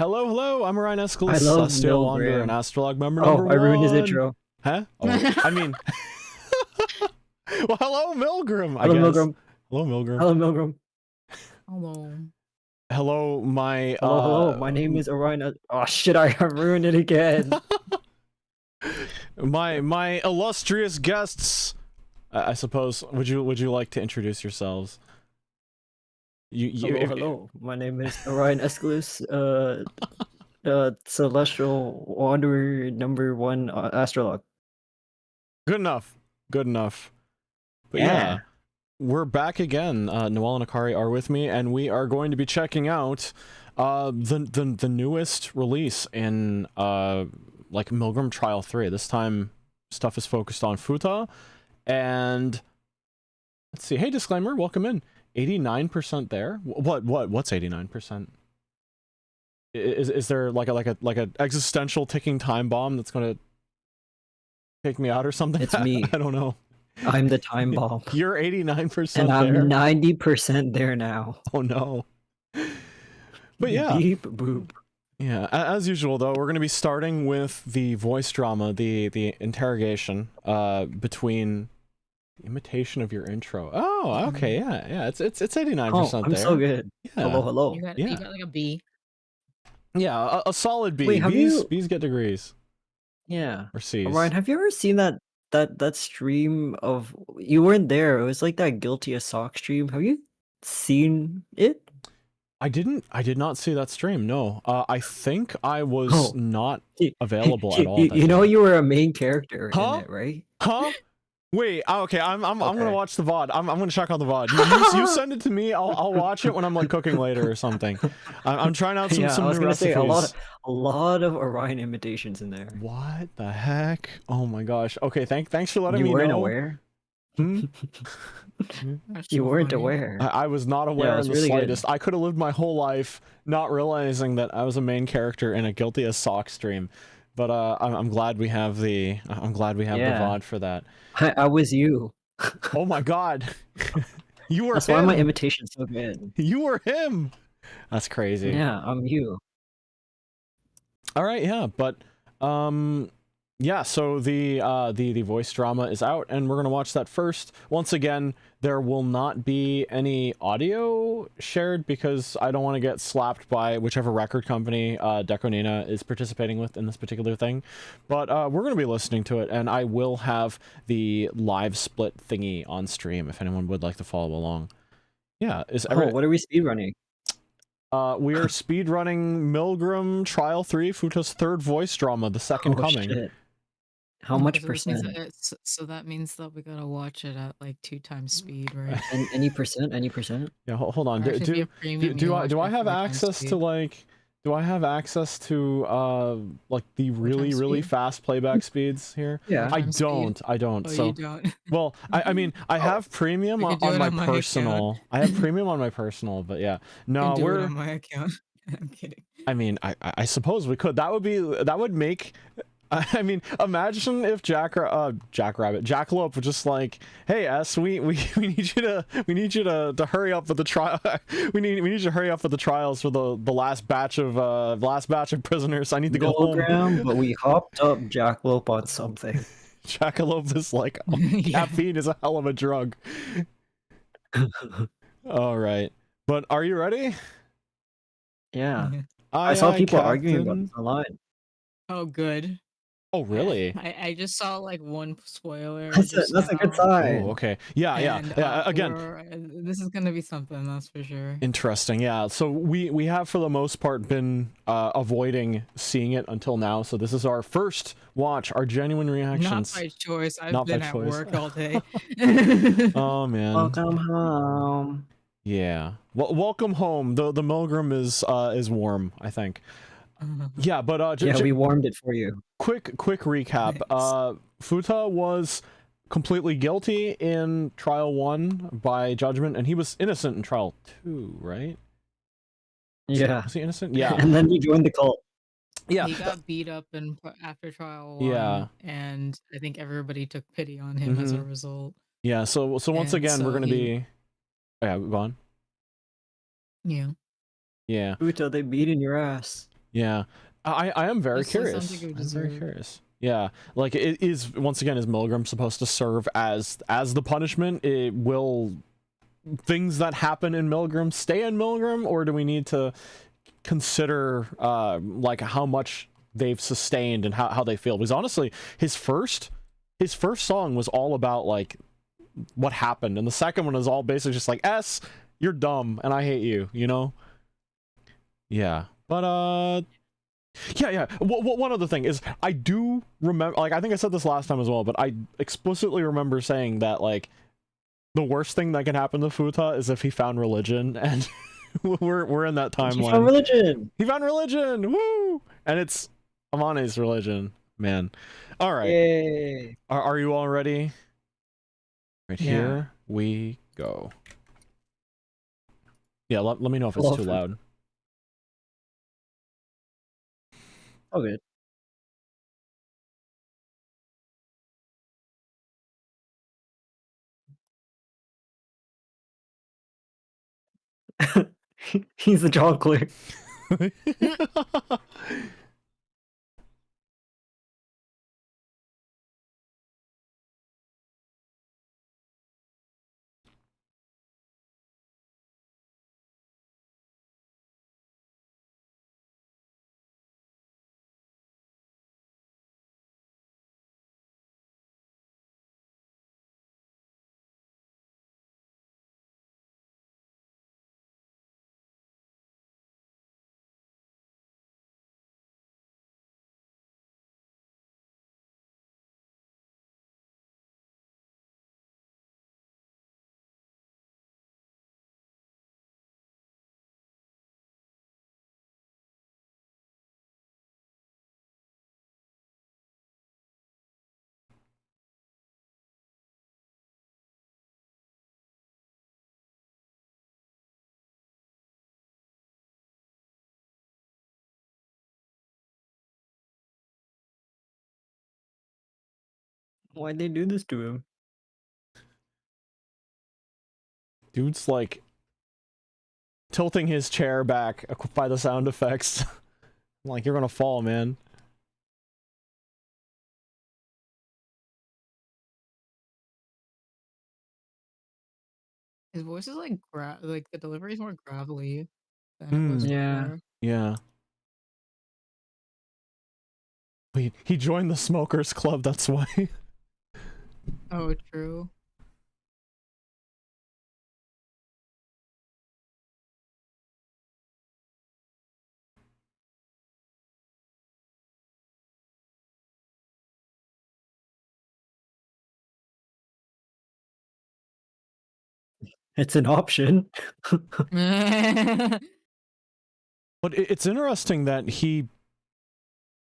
Hello, hello, I'm Orion Escalus, I love Celestial Wanderer, and Milgram. AstraLog Member Oh, number I ruined his 1. intro. Huh? Oh, I mean... well, hello, Milgram, I Hello, guess. Milgram. Hello, Milgram. Hello, Milgram. Hello. Hello, my... Hello. My name is Orion. Oh, shit, I ruined it again. my illustrious guests, I suppose. Would you like to introduce yourselves? Hello. My name is Orion Escalus, Celestial Wanderer number 1 AstraLog. Good enough. Good enough. But yeah, we're back again. Noel and Akari are with me, and we are going to be checking out the newest release in like Milgram Trial 3. This time stuff is focused on Fuuta, and let's see. Hey, disclaimer, welcome in. 89% there. What's 89%? Is there like a existential ticking time bomb that's gonna take me out or something? It's me. I don't know. I'm the time bomb. You're 89% and I'm there. 90% there now. Oh no. But yeah. Beep boop. Yeah, as usual though, we're going to be starting with the voice drama, the interrogation between imitation of your intro. Oh, okay, yeah. It's 89% I'm there. so good. Yeah. Hello. You got like a B. Yeah, a solid B. Wait, B's get degrees. Yeah. Or C's. Ryan, have you ever seen that stream of... You weren't there. It was like that Guilty as Sock stream. Have you seen it? I did not see that stream, no. I think I was not available at all. You know you were a main character in it, right? Huh? Wait, okay, I'm gonna watch the VOD. I'm gonna check out the VOD. You send it to me, I'll watch it when I'm like cooking later or something. I'm trying out some new recipes. Say a lot of Orion imitations in there. What the heck? Oh my gosh. Okay, thanks for letting me know. You weren't aware? You weren't aware. I was not aware in the really slightest. good. I could have lived my whole life not realizing that I was a main character in a Guilty as Sock stream. But I'm glad we have the the VOD for that. I was you. Oh my god. You were That's him. why my imitation's so good. You were him. That's crazy. Yeah, I'm you. All right, yeah, but yeah, so the voice drama is out, and we're gonna watch that first. Once again, there will not be any audio shared because I don't want to get slapped by whichever record company Deconina is participating with in this particular thing. But we're gonna be listening to it, and I will have the live split thingy on stream if anyone would like to follow along. Yeah, what are we speedrunning? We are speedrunning Milgram Trial 3, Fuuta's third voice drama, The Second Coming. Shit. How much So percent? So that means that we gotta watch it at like 2 times speed, right? And any percent? Yeah, hold on. Do I have access to like? Do I have access to like the really fast playback speeds here? Yeah. I don't. Oh, so you don't. well, I mean, I have premium on my personal. I have premium on my personal, but yeah, no, we're on my account. I'm kidding. I mean, I suppose we could. That would make. I mean, imagine if Jackalope was just like, "Hey, S, we need you to hurry up with the trial. we need you to hurry up with the trials for the last batch of prisoners. I need to go home." But we hopped up Jackalope on something. Jackalope is like, caffeine is a hell of a drug. All right, but are you ready? Yeah, I saw people arguing about this online. Oh, good. Oh, really? I just saw like one spoiler. That's a good sign. Oh, okay. Yeah. Again, this is gonna be something, that's for sure. Interesting. Yeah. So we have for the most part been avoiding seeing it until now. So this is our first watch, our genuine reactions. Not by choice. I've been at work all day. Oh man. Welcome home. Yeah. Well, welcome home. The Milgram is warm, I think. Yeah, but we warmed it for you. Quick recap. Nice. Fuuta was completely guilty in trial 1 by judgment, and he was innocent in trial 2, right? Yeah. Was he innocent? Yeah. And then he joined the cult. Yeah. He got beat up after trial 1. Yeah. And I think everybody took pity on him as a result. Yeah. So once again, we're gonna be. Yeah, go on. Yeah. Yeah. Fuuta, they beat in your ass. Yeah, I am very Just like curious. something you I'm very deserve. curious. Yeah, like it is once again, is Milgram supposed to serve as the punishment? It will things that happen in Milgram stay in Milgram, or do we need to consider like how much they've sustained and how they feel? Because honestly, his first song was all about like what happened, and the second one is all basically just like, S, you're dumb and I hate you, you know? Yeah, but yeah. One other thing is, I do remember, like, I think I said this last time as well, but I explicitly remember saying that, like, the worst thing that can happen to Fuuta is if he found religion, and we're in that timeline. He found religion! He found religion! Woo! And it's Amane's religion, man. All right. Yay! Are you all ready? Right, Yeah. here we go. Yeah, let me know if it's Love too it. loud. Oh, good. He's the jongleur. Why'd they do this to him? Dude's like tilting his chair back by the sound effects. Like, you're gonna fall, man. His voice is like like the delivery is more gravelly than it was Yeah. before. Yeah. Wait, he joined the smokers club, that's why. Oh, true. It's an option. But it's interesting that he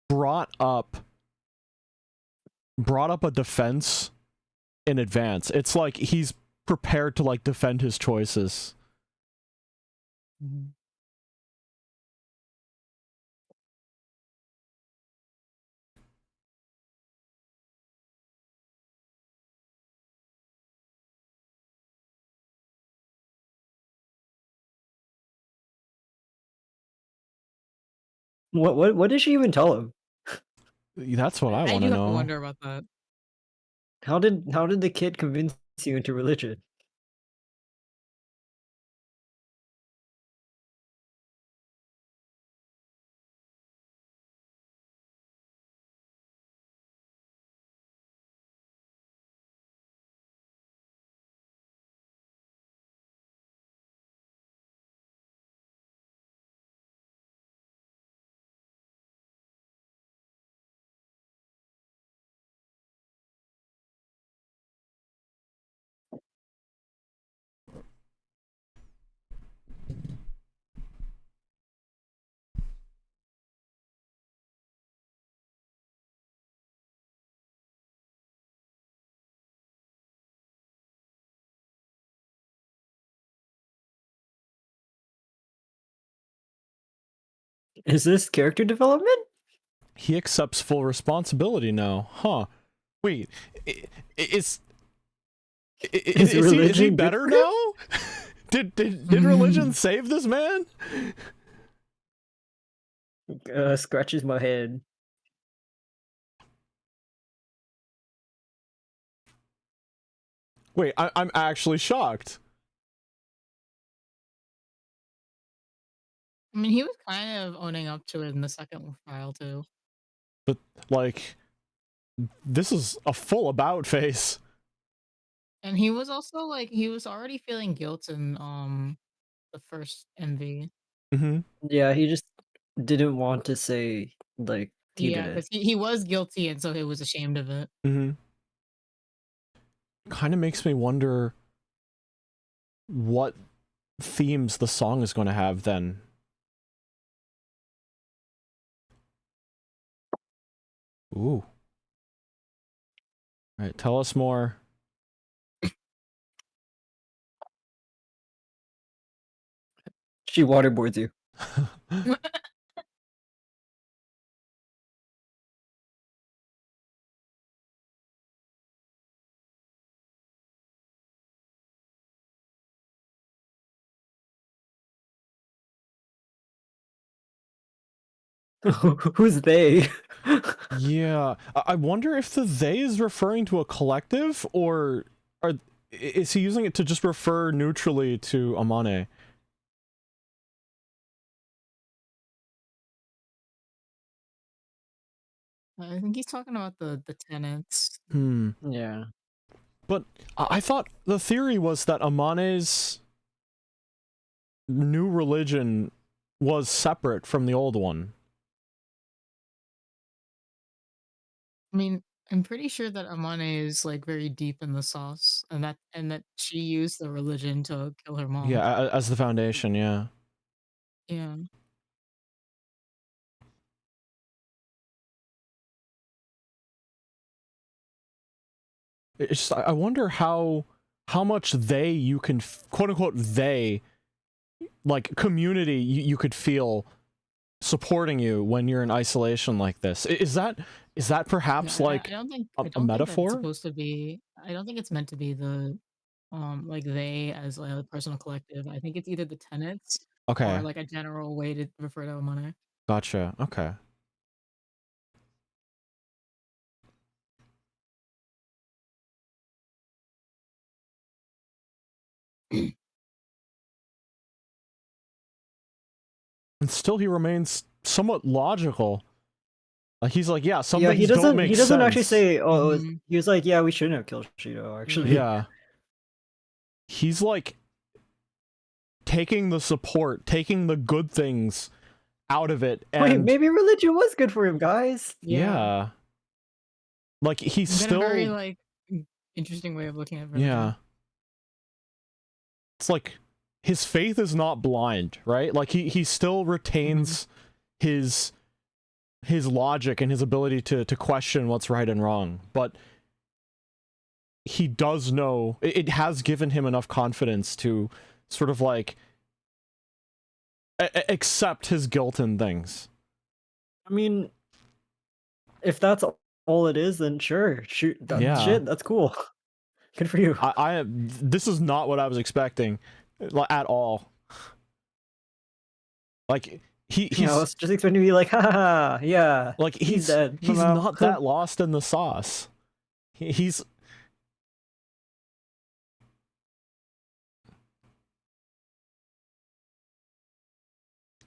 brought up a defense in advance. It's like he's prepared to like defend his choices. What did she even tell him? That's what I I want do to have to know. wonder about that. How did the kid convince you into religion? Is this character development? He accepts full responsibility now. Huh. Wait, is he religion good better for him? now? Did religion save this man? Scratches my head. Wait, I'm actually shocked. I mean, he was kind of owning up to it in the second file too. But like, this is a full about face. And he was also like he was already feeling guilt in the first MV. Mm-hmm. Yeah, he just didn't want to say like he did Yeah, it. because he was guilty and so he was ashamed of it. Mm-hmm. Kind of makes me wonder what themes the song is going to have then. Ooh. All right, tell us more. She waterboards you. Who's they? Yeah, I wonder if the they is referring to a collective, or is he using it to just refer neutrally to Amane? I think he's talking about the tenants. Hmm. Yeah. But I thought the theory was that Amane's new religion was separate from the old one. I mean, I'm pretty sure that Amane is like very deep in the sauce, and that she used the religion to kill her mom. Yeah, as the foundation, yeah. Yeah. It's just, I wonder how much they you can quote unquote they like community you could feel supporting you when you're in isolation like this. Is that perhaps Yeah, like I don't think a I don't think that it's metaphor? supposed to be. I don't think it's meant to be the like they as like, a personal collective. I think it's either the tenants or Okay, like a general way to refer to Amane. gotcha. Okay. And still he remains somewhat logical. Like he's like, yeah, some Yeah, things don't make he doesn't actually sense. say, oh, Mhm. he was like, yeah, we shouldn't have killed Shido, actually. Yeah. He's like taking the support, taking the good things out of it, Wait, and maybe religion was good for him, guys. yeah. Like he's It's been a very still like interesting way of looking at religion. yeah. It's like his faith is not blind, right? Like he still retains his logic and his ability to question what's right and wrong, but he does know it has given him enough confidence to sort of like accept his guilt in things. I mean, if that's all it is, then sure, shoot, Yeah. shit, that's cool. Good for you. I this is not what I was expecting at all. Like he's I was just expecting to be like, ha ha, ha, yeah, like he's dead. he's Mama. not that lost in the sauce. He's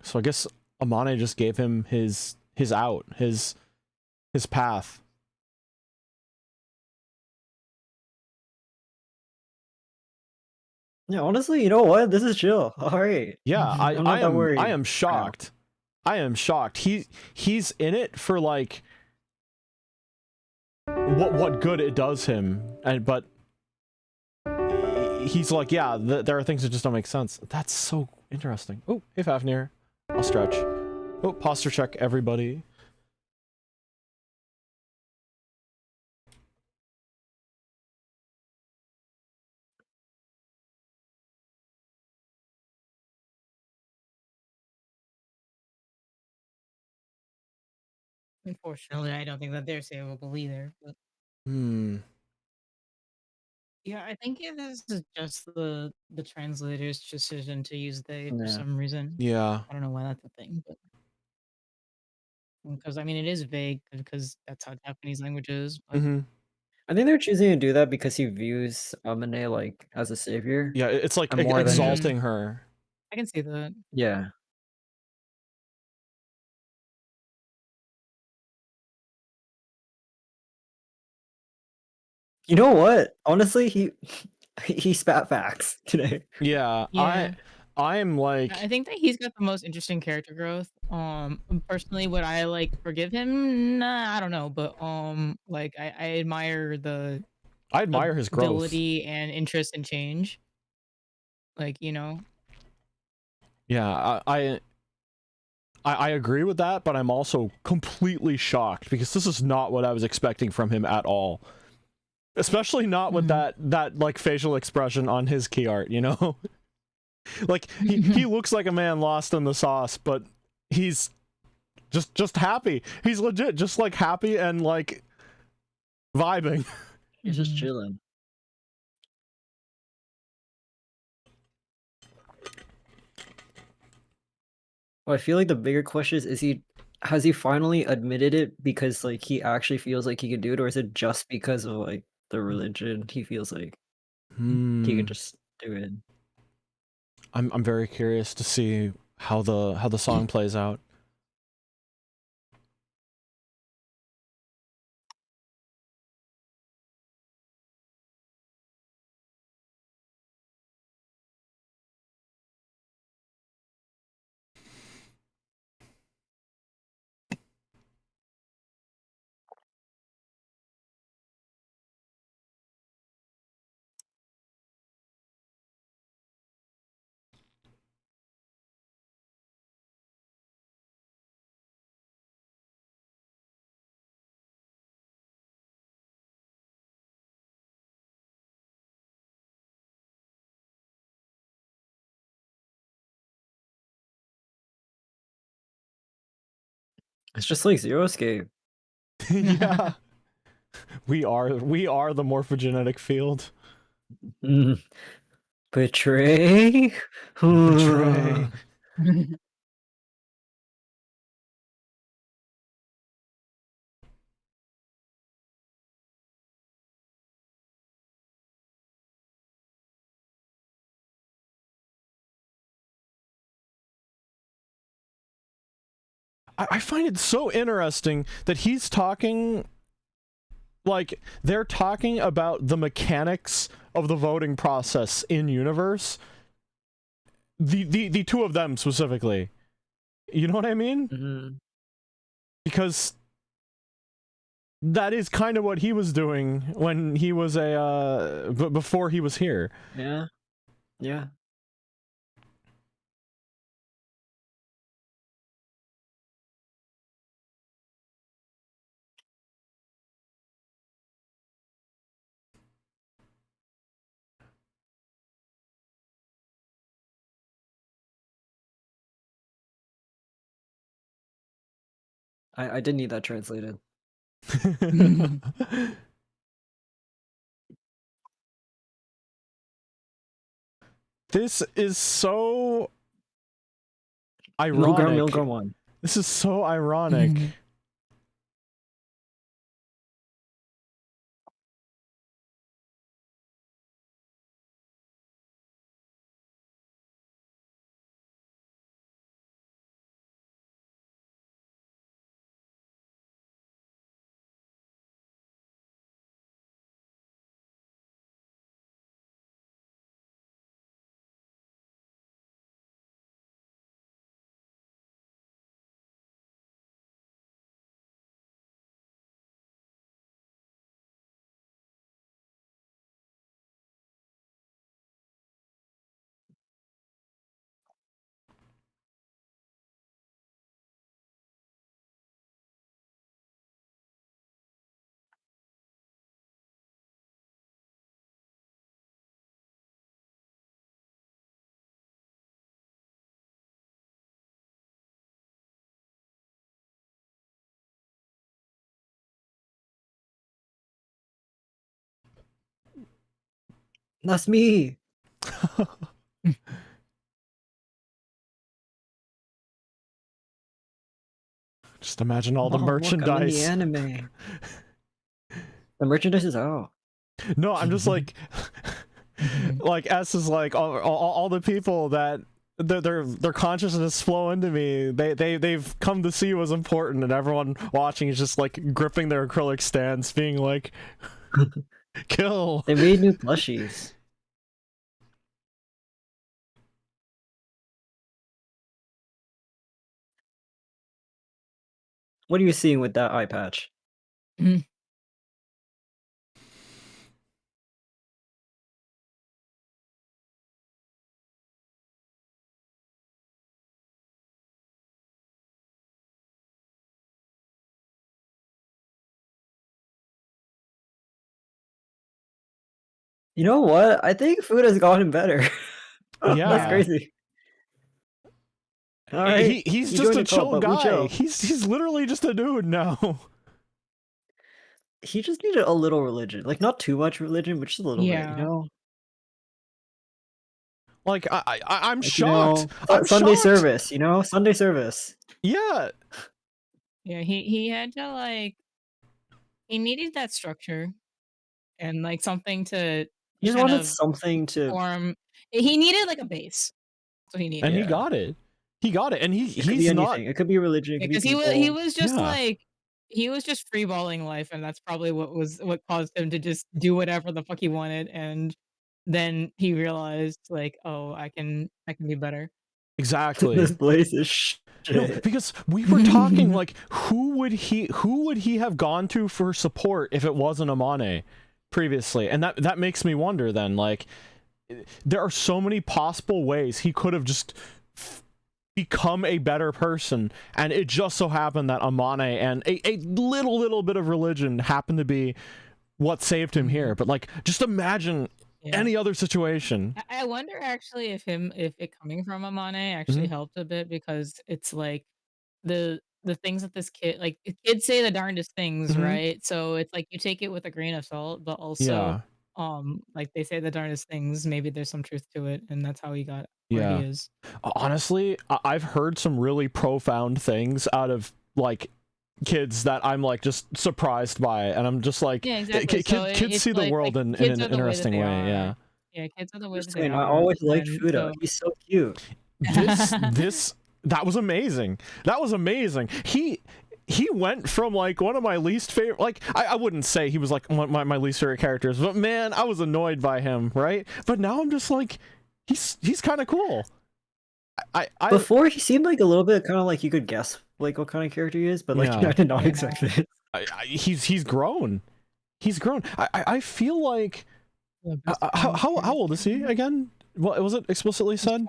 so I guess Amane just gave him his out, his path. Yeah, honestly, you know what? This is chill. All right. Yeah, I'm not that worried. I am shocked. I am shocked. He's in it for like what good it does him, and but he's like, yeah, there are things that just don't make sense. That's so interesting. Oh, hey Fafnir, I'll stretch. Oh, posture check, everybody. Unfortunately, I don't think that they're savable either. But yeah, I think this is just the translator's decision to use they for Yeah. some reason. Yeah. I don't know why that's a thing, but because I mean, it is vague because that's how Japanese language is, but Mm-hmm. I think they're choosing to do that because he views Amane like as a savior, Yeah, it's like and more than just exalting her. I can see that. yeah. You know what? Honestly, he spat facts today. Yeah, Yeah. I'm like, I think that he's got the most interesting character growth. Personally, would I like forgive him? Nah, I don't know, but like I admire the I admire his growth. ability and interest in change. Like, you know. Yeah, I agree with that, but I'm also completely shocked because this is not what I was expecting from him at all. Especially not with that like facial expression on his key art, you know? Like he looks like a man lost in the sauce, but he's just happy. He's legit just like happy and like vibing. He's just chilling. Well, I feel like the bigger question is has he finally admitted it because like he actually feels like he can do it, or is it just because of like the religion he feels like he can just do it? I'm very curious to see how the song plays out. It's just like Zero Escape. Yeah. We are the morphogenetic field. Betray? Betray. I find it so interesting that he's talking, like, they're talking about the mechanics of the voting process in universe. The two of them specifically. You know what I mean? Because that is kind of what he was doing when he was before he was here. Yeah. Yeah. I did need that translated. This is so ironic. Milgram one. This is so ironic. That's me. Just imagine all the Oh, look, I'm in the merchandise. anime. The merchandise is out. No, I'm just like, like S is like all the people that their consciousness flow into me. They've come to see what's important, and everyone watching is just like gripping their acrylic stands, being like, kill. They made new plushies. What are you seeing with that eye patch? You know what? I think Fuuta's gotten better. Yeah. That's crazy. All right. He's you just joined a the cult, chill but we guy. chill. He's literally just a dude now. He just needed a little religion. Like, not too much religion, but just a little bit, you know? Like I'm Like, shocked. You know, I'm Sunday shocked. service, you know? Sunday service. Yeah. Yeah, he had to like he needed that structure and like something to He just kind wanted of something to form. He needed like a base. That's what he needed. And he Yeah. got it. He got it. And It could he's be not. anything. It could be religion, it could be Because people. he was just Yeah. like he was just freeballing life, and that's probably what caused him to just do whatever the fuck he wanted, and then he realized like, oh, I can be better. Exactly. This place is shit. No, because we were talking like who would he have gone to for support if it wasn't Amane previously? And that makes me wonder then, like, there are so many possible ways he could have just become a better person, and it just so happened that Amane and a little bit of religion happened to be what saved him here. But like, just imagine any other situation. I wonder actually if it coming from Amane actually helped a bit, because it's like the things that this kid, like, kids say the darndest things, right? So it's like you take it with a grain of salt, but also like they say the darndest things, maybe there's some truth to it, and that's how he got where he is. Honestly, I've heard some really profound things out of like kids that I'm like just surprised by, and I'm just like, exactly. Kids see the world in an interesting way. Yeah, kids are the way that I they are. always liked Fuuta. He's so cute. That was amazing. That was amazing. He went from like one of my least favorite, like I wouldn't say he was like one of my least favorite characters, but man, I was annoyed by him, right? But now I'm just like, he's kind of cool. Before he seemed like a little bit kind of like you could guess like what kind of character he is, but like I did not expect it. He's grown. He's grown. I feel like how old is he again? What was it explicitly said?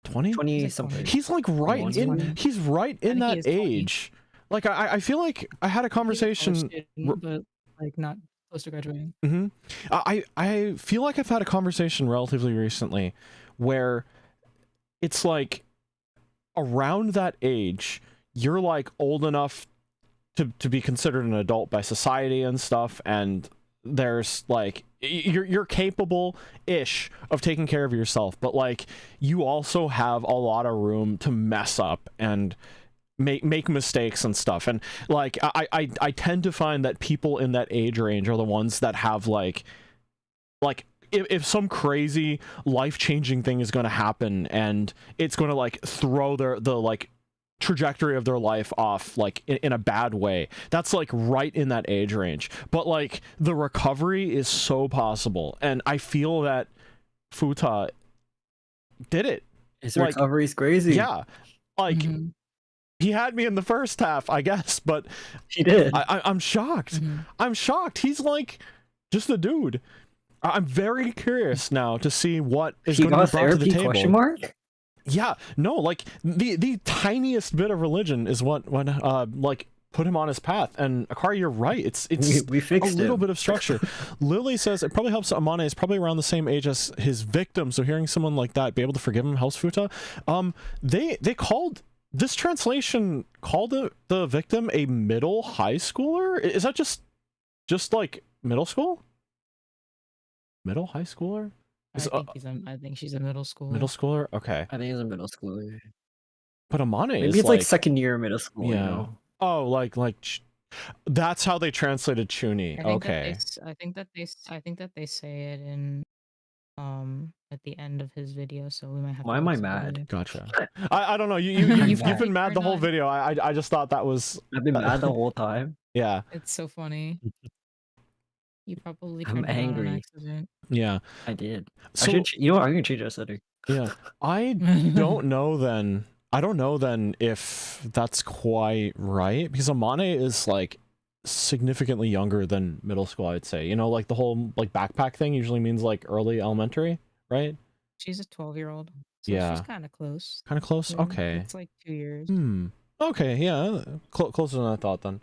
20 something. He's like right in. He's right in that age. Like I feel like I had a conversation, but like not close to graduating. I feel like I've had a conversation relatively recently where it's like around that age you're like old enough to be considered an adult by society and stuff, and there's like you're capable-ish of taking care of yourself, but like you also have a lot of room to mess up and make mistakes and stuff. And like I tend to find that people in that age range are the ones that have like if some crazy life-changing thing is going to happen and it's going to like throw the like trajectory of their life off like in a bad way, that's like right in that age range. But like the recovery is so possible, and I feel that Fuuta did it. His recovery's crazy. Yeah, like he had me in the first half, I guess, but he did. I'm shocked. I'm shocked. He's like just a dude. I'm very curious now to see what is going to be brought to the table. Question mark? Yeah, no, like the tiniest bit of religion is what like put him on his path. And Akari, you're right. It's we fixed a little bit of structure. Lily says it probably helps that Amane is probably around the same age as his victim, so hearing someone like that be able to forgive him helps Fuuta. They called this translation called the victim a middle high schooler. Is that just like middle school? Middle high schooler? I think she's a middle schooler. Middle schooler? Okay. I think he's a middle schooler. But Amane maybe is it's like second year middle school. Yeah. You know? Oh, that's how they translated Chuni. I think Okay. I think that they say it in at the end of his video, so we might have Why to am I watch the mad? video. Gotcha. I don't know. I'm You've mad. been mad the whole Not- video. I just thought that was. I've been mad the whole time. Yeah. It's so funny. You probably I'm turned it on angry. accident. Yeah. I did. So you know what? I'm gonna change that setting. yeah, I don't know then. I don't know then if that's quite right, because Amane is like significantly younger than middle school, I'd say. You know, like the whole like backpack thing usually means like early elementary, right? She's a 12-year-old. So Yeah. she's kind of close. Kind of close. Yeah, Okay. It's like 2 years. Okay. Yeah. Closer than I thought then.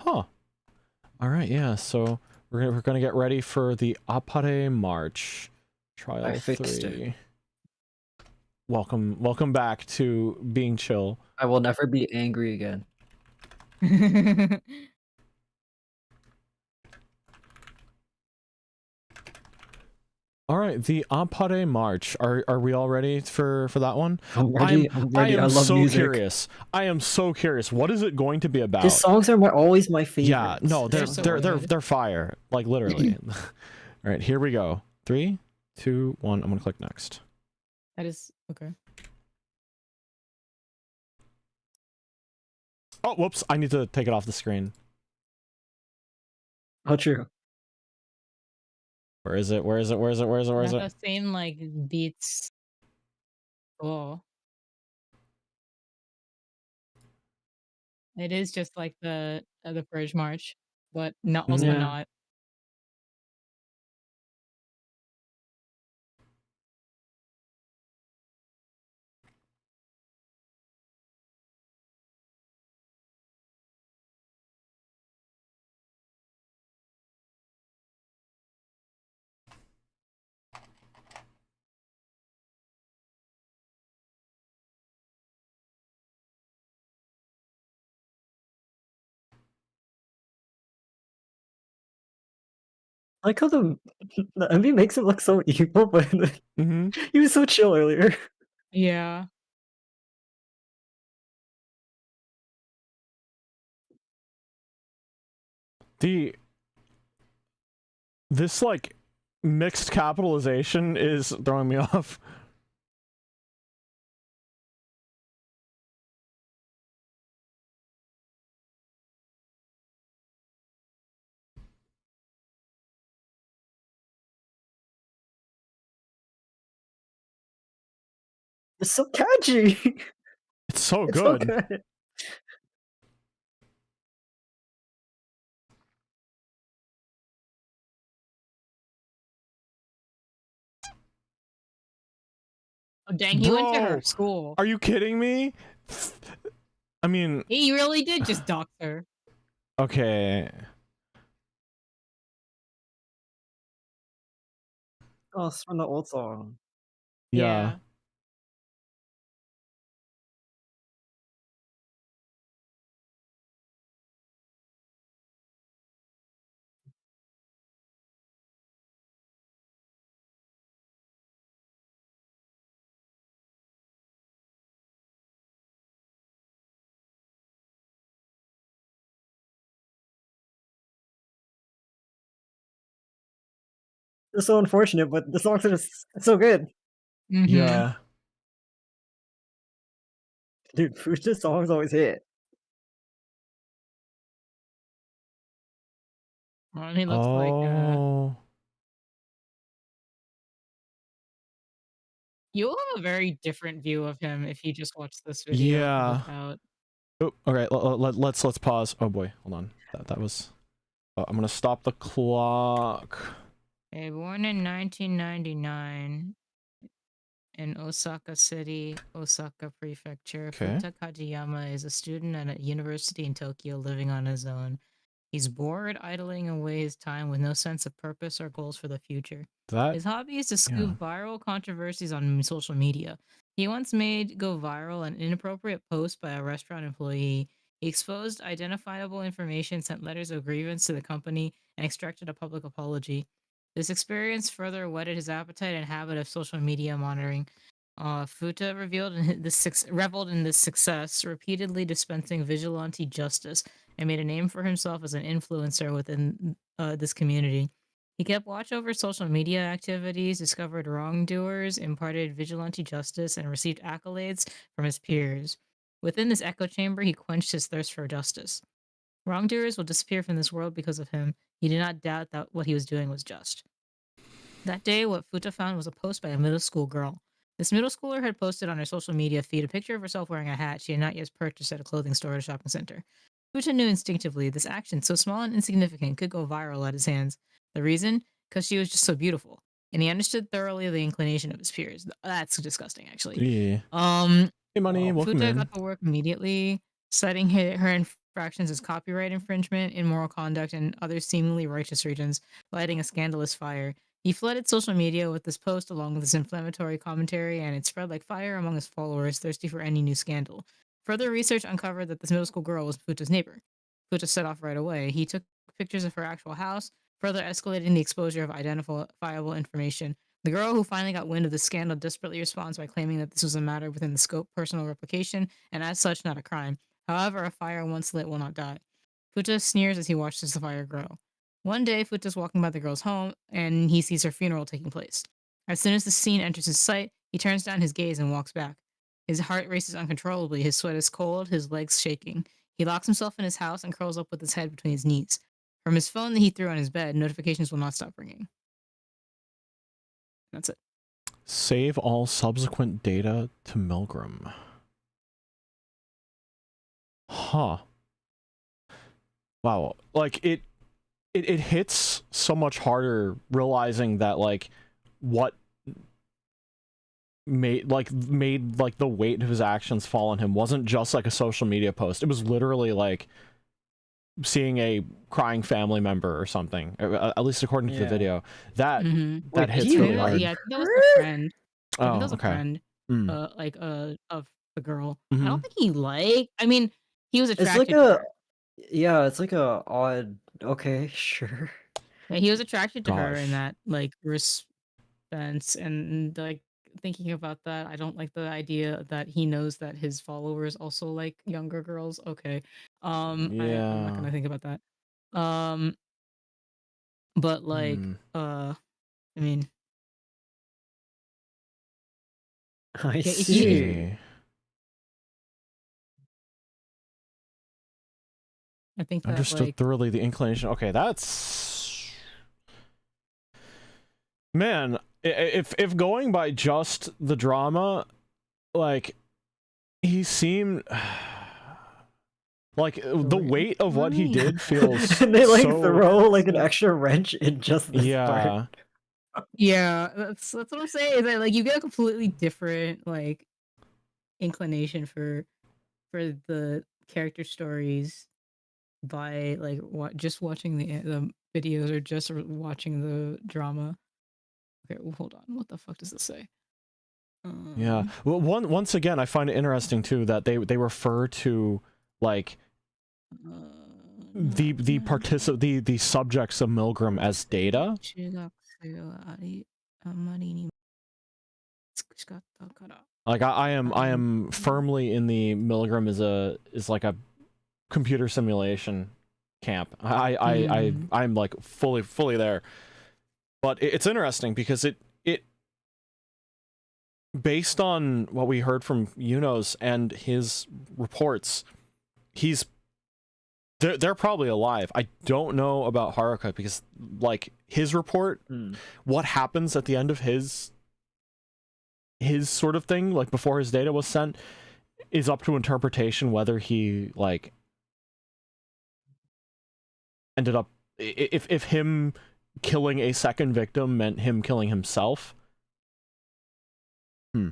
Huh. All right. Yeah. So we're gonna get ready for the Appare March trial I fixed 3. it. Welcome back to being chill. I will never be angry again. All right, the Appare March. Are we all ready for that one? I'm ready. I'm ready. I am love so music. curious. I am so curious. What is it going to be about? His songs are always my favorite. Yeah, no, They're so they're fire. Like literally. All right, here we go. 3, 2, 1. I'm gonna click next. That is okay. Oh, whoops! I need to take it off the screen. How true. Where is it? Where is it? Where is it? Where is it? Where is Not it? the same like beats. Oh. It is just like the Purge March, but not also Yeah. not. I like how the MV makes him look so evil, but he was so chill earlier. Yeah. This like mixed capitalization is throwing me off. It's so catchy. It's so It's so good. good. Oh, dang, he went to her Bro, school. Are you kidding me? I mean, He really did just dox her. okay. Oh, it's from the old song. Yeah. It's so unfortunate, but the songs are just so good. Yeah. Dude, Fuuta songs always hit. Well, he looks like you'll have a very different view of him if you just watch this video. Yeah. Without... Oh, all right. Let's pause. Oh boy, hold on. That was. Oh, I'm gonna stop the clock. Okay, born in 1999 in Osaka City, Osaka Prefecture. Okay. Fuuta Kajiyama is a student at a university in Tokyo living on his own. He's bored, idling away his time with no sense of purpose or goals for the future. His hobby is to scoop viral controversies on social media. He once made go viral an inappropriate post by a restaurant employee. He exposed identifiable information, sent letters of grievance to the company, and extracted a public apology. This experience further whetted his appetite and habit of social media monitoring. Fuuta reveled in this success, repeatedly dispensing vigilante justice, and made a name for himself as an influencer within this community. He kept watch over social media activities, discovered wrongdoers, imparted vigilante justice, and received accolades from his peers. Within this echo chamber, he quenched his thirst for justice. Wrongdoers will disappear from this world because of him. He did not doubt that what he was doing was just. That day, what Fuuta found was a post by a middle school girl. This middle schooler had posted on her social media feed a picture of herself wearing a hat she had not yet purchased at a clothing store at a shopping center. Fuuta knew instinctively this action, so small and insignificant, could go viral at his hands. The reason? Because she was just so beautiful. And he understood thoroughly the inclination of his peers. That's disgusting, actually. Yeah. Hey, money, welcome Fuuta in. got to work immediately, citing her infractions as copyright infringement, immoral conduct, and other seemingly righteous reasons, lighting a scandalous fire. He flooded social media with this post along with his inflammatory commentary, and it spread like fire among his followers, thirsty for any new scandal. Further research uncovered that this middle school girl was Fuuta's neighbor. Fuuta set off right away. He took pictures of her actual house, further escalating the exposure of identifiable information. The girl who finally got wind of the scandal desperately responds by claiming that this was a matter within the scope of personal replication, and as such, not a crime. However, a fire once lit will not die. Fuuta sneers as he watches the fire grow. One day, Fuuta's walking by the girl's home, and he sees her funeral taking place. As soon as the scene enters his sight, he turns down his gaze and walks back. His heart races uncontrollably, his sweat is cold, his legs shaking. He locks himself in his house and curls up with his head between his knees. From his phone that he threw on his bed, notifications will not stop ringing. That's it. Save all subsequent data to Milgram. Huh. Wow. Like, it hits so much harder realizing that, like, what made the weight of his actions fall on him wasn't just like a social media post. It was literally like seeing a crying family member or something, at least according to the video. That that hits really hard. Yeah, I think that was a friend. I think that was okay. a friend, Mm. of the girl. Mhm. I don't think I mean, he was It's attracted like to her. yeah, it's like a odd. Okay, sure. Yeah, he was attracted to her in Gosh. that, like, sense, and, like, thinking about that, I don't like the idea that he knows that his followers also like younger girls. Okay. I'm not Yeah. gonna think about that. But, like, I mean, I yeah, if see. you I think that, Understood like thoroughly the inclination. Okay, that's... Man, if going by just the drama, like, he seemed... Like, the weight of what he did feels And they, like, so... throw, like, an extra wrench in just this part. Yeah, that's what I'm saying, is that, like, you get a completely different, like, inclination for the character stories by, like, just watching the videos or just watching the drama. Okay, well, hold on. What the fuck does this say? Yeah. Well, once again, I find it interesting too that they refer to, like, the subjects of Milgram as data. Like, I am firmly in the Milgram is like a computer simulation camp. I'm like fully there. But it's interesting because it based on what we heard from Yunos and his reports, they're probably alive. I don't know about Haruka because, like, his report, what happens at the end of his sort of thing, like before his data was sent, is up to interpretation whether he, like, ended up, if him killing a second victim meant him killing himself. I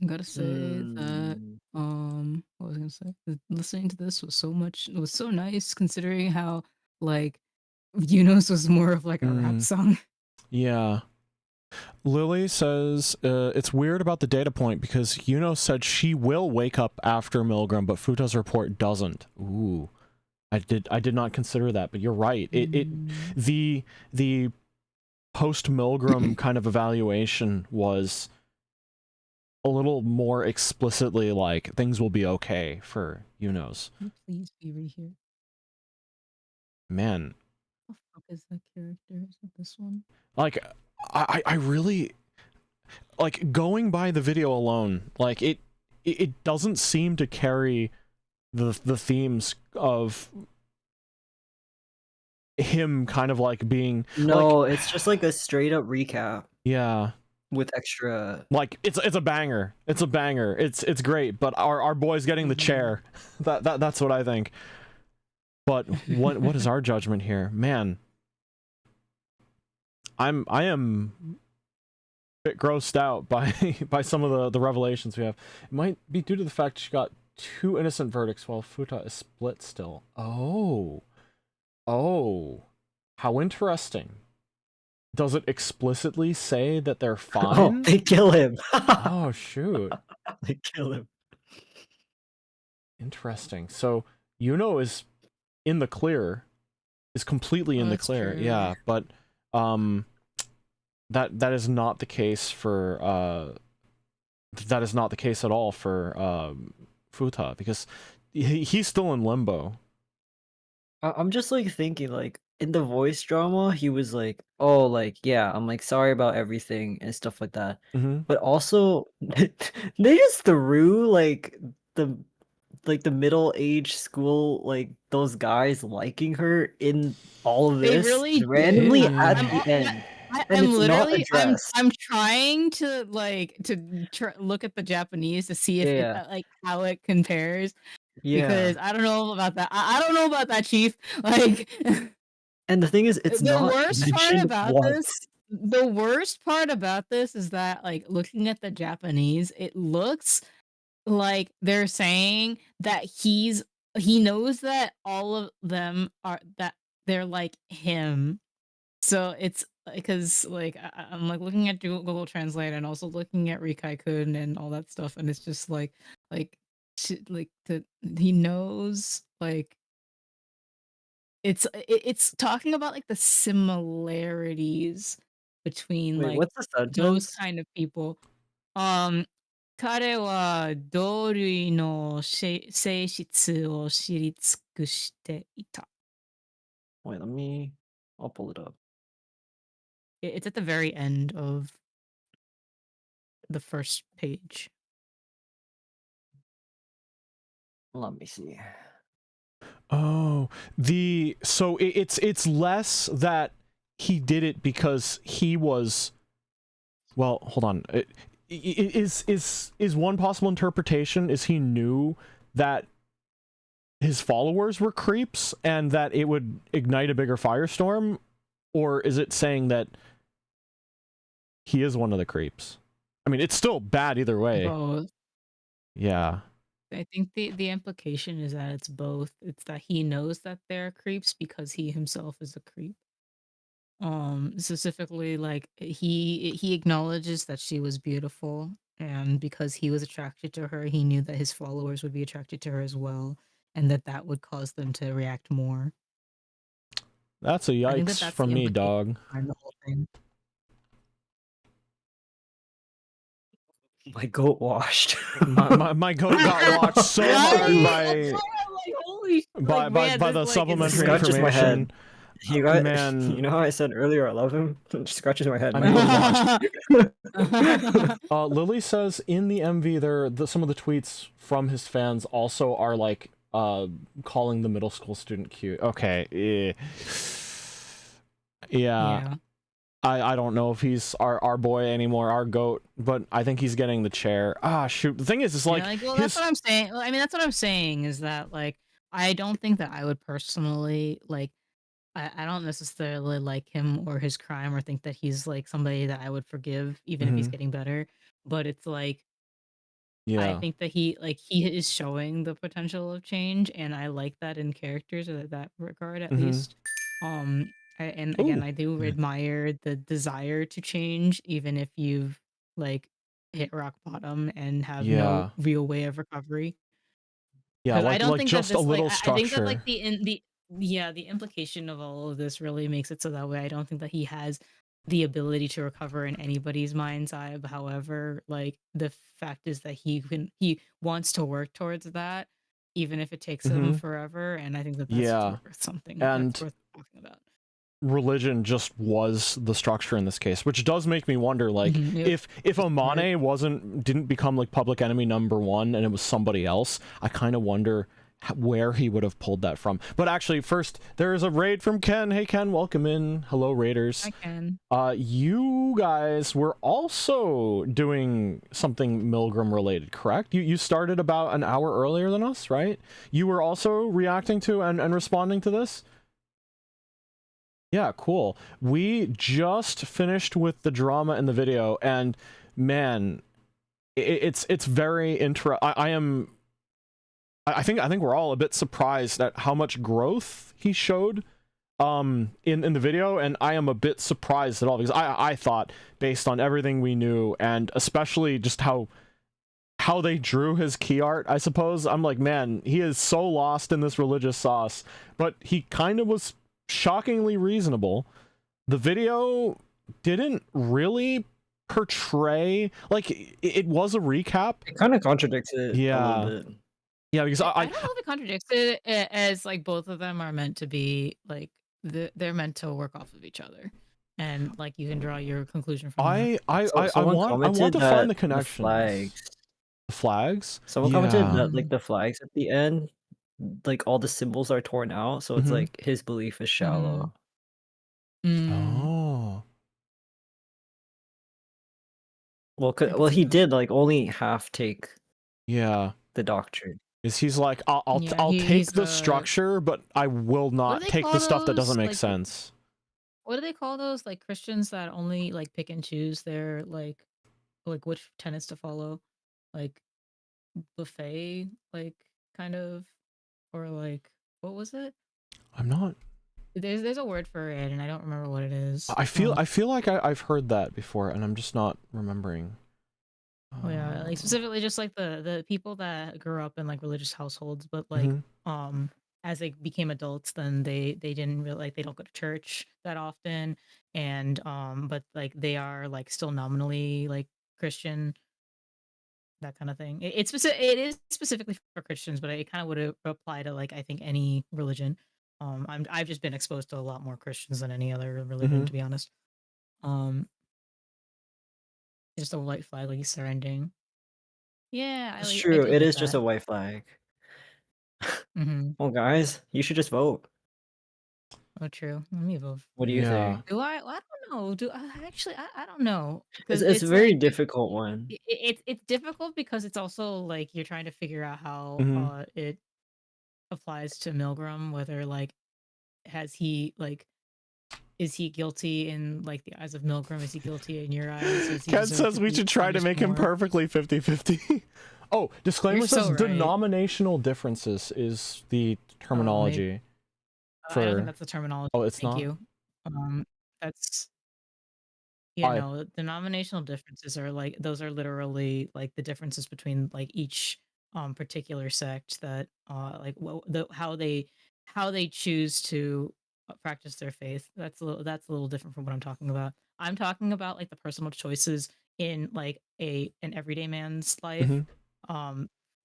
gotta say that what was I gonna say? Listening to this was so nice, considering how, like, Yunos was more of like a rap song. Yeah. Lily says it's weird about the data point because Yunos said she will wake up after Milgram, but Futa's report doesn't. Ooh. I did not consider that, but you're right. The post Milgram kind of evaluation was a little more explicitly like things will be okay for Yunos. Please be right here. Man, What the fuck is that character? Is it this one? like I really like going by the video alone, like it doesn't seem to carry the themes of him kind of like being No, like, it's just like a straight up recap yeah, with extra. like it's a banger. It's a banger. It's great, but our boy's getting the chair. That's what I think. But what is our judgment here? Man, I am a bit grossed out by some of the revelations we have. It might be due to the fact she got 2 innocent verdicts while Fuuta is split still. Oh, how interesting. Does it explicitly say that they're fine? Oh, they kill him. Oh shoot. They kill him. Interesting. So Yuno is in the clear, is completely in the clear. True. Yeah, but that is not the case for that is not the case at all for Fuuta, because he's still in limbo. I'm just like thinking, like in the voice drama, he was like, "Oh, like yeah, I'm like sorry about everything and stuff like that." But also, they just threw like the middle-aged school, like those guys liking her in all of They this really randomly did. at the end. And I'm it's not literally addressed. I'm trying to like look at the Japanese to see if Yeah. it, like how it compares, Yeah. because I don't know about that. I don't know about that, Chief. Like, And the thing is, it's the not worst part mentioned about once. this. The worst part about this is that, like, looking at the Japanese, it looks like they're saying that he knows that all of them are that they're like him. So it's because like I'm like looking at Google Translate and also looking at Rikai-kun and all that stuff, and it's just like he knows, like it's talking about like the similarities between Wait, like what's the those sentence? kind of people. 彼は同類の性質を知り尽くしていた。 Wait, I'll pull it up. It's at the very end of the first page. Let me see. Oh, so it's less that he did it because he was, well, hold on. Is one possible interpretation is he knew that his followers were creeps and that it would ignite a bigger firestorm, or is it saying that he is one of the creeps? I mean, it's still bad either way. Both. Yeah. I think the implication is that it's both. It's that he knows that they're creeps because he himself is a creep. Specifically, like he acknowledges that she was beautiful, and because he was attracted to her, he knew that his followers would be attracted to her as well, and that would cause them to react more. That's a yikes that's from the me, implication dog. behind the whole thing. My goat washed. my goat got watched so hard by the supplementary scratches my head. information. You guys, Man. you know how I said earlier I love him? It scratches my head. I My know. goat washed. Lily says in the MV some of the tweets from his fans also are like calling the middle school student cute. Okay. Yeah. I don't know if he's our boy anymore, our goat, but I think he's getting the chair. Ah, shoot. The thing is, it's like, well, that's what I'm saying. I mean, that's what I'm saying is that, like, I don't think that I would personally, like, I don't necessarily like him or his crime or think that he's, like, somebody that I would forgive even if he's getting better. But it's like, I think that he is showing the potential of change, and I like that in characters in that regard, at least. And again, I do admire the desire to change, even if you've like hit rock bottom and have no real way of recovery. Yeah, I don't like think just that this, a little I structure. think that like the implication of all of this really makes it so that way I don't think that he has the ability to recover in anybody's mind's eye. However, like the fact is that he wants to work towards that, even if it takes him forever. And I think that that's Yeah. worth something. And That's worth talking about. religion just was the structure in this case, which does make me wonder, like, if Amane didn't become like public enemy #1 and it was somebody else, I kind of wonder where he would have pulled that from. But actually, first there is a raid from Ken. Hey Ken, welcome in. Hello raiders. Hi Ken. You guys were also doing something Milgram related, correct? You started about an hour earlier than us, right? You were also reacting to and responding to this? Yeah, cool. We just finished with the drama in the video, and man, it's very I think we're all a bit surprised at how much growth he showed in the video, and I am a bit surprised at all, because I thought, based on everything we knew, and especially just how they drew his key art, I suppose, I'm like, man, he is so lost in this religious sauce, but he kind of was shockingly reasonable. The video didn't really portray, like, it was a recap. It kind of contradicts it a little bit. Yeah, because I don't know if it contradicts it, as like both of them are meant to be like they're meant to work off of each other, and like you can draw your conclusion from that. I want to find the connections. The flags? Someone commented that like the flags at the end, like all the symbols are torn out, so it's like his belief is shallow. Oh. Well, he did like only half take the doctrine. Is he's like, I'll take the structure, but I will not take the stuff that doesn't make sense. What do they call those, like Christians that only like pick and choose their like which tenets to follow, like buffet, like kind of, or like what was it? I'm not. There's a word for it, and I don't remember what it is. I feel like I've heard that before, and I'm just not remembering. Oh yeah, like specifically just like the people that grew up in like religious households, but like as they became adults, then they didn't really, like, they don't go to church that often, and but like they are like still nominally like Christian, that kind of thing. It is specifically for Christians, but it kind of would apply to like I think any religion. I've just been exposed to a lot more Christians than any other religion, to be honest. Just a white flag, like surrendering. Yeah, It's I true. do It like is just that. a white flag. Well, guys, you should just vote. Oh, true. Let me vote. What do you think? Do I? Well, I don't know. Do I actually? I don't know, It's because a very like difficult one. it's difficult because it's also like you're trying to figure out how it applies to Milgram, whether like has he like is he guilty in like the eyes of Milgram? Is he guilty in your eyes? Is he Ken deserve says to we be should try to punished make him more? perfectly 50-50. Oh, disclaimer You're says so right. denominational differences is the terminology. I don't think that's the terminology. Oh, it's Thank not? you. That's I- no, denominational differences are like those are literally like the differences between like each particular sect that like how they choose to practice their faith. That's a little different from what I'm talking about. I'm talking about like the personal choices in like an everyday man's life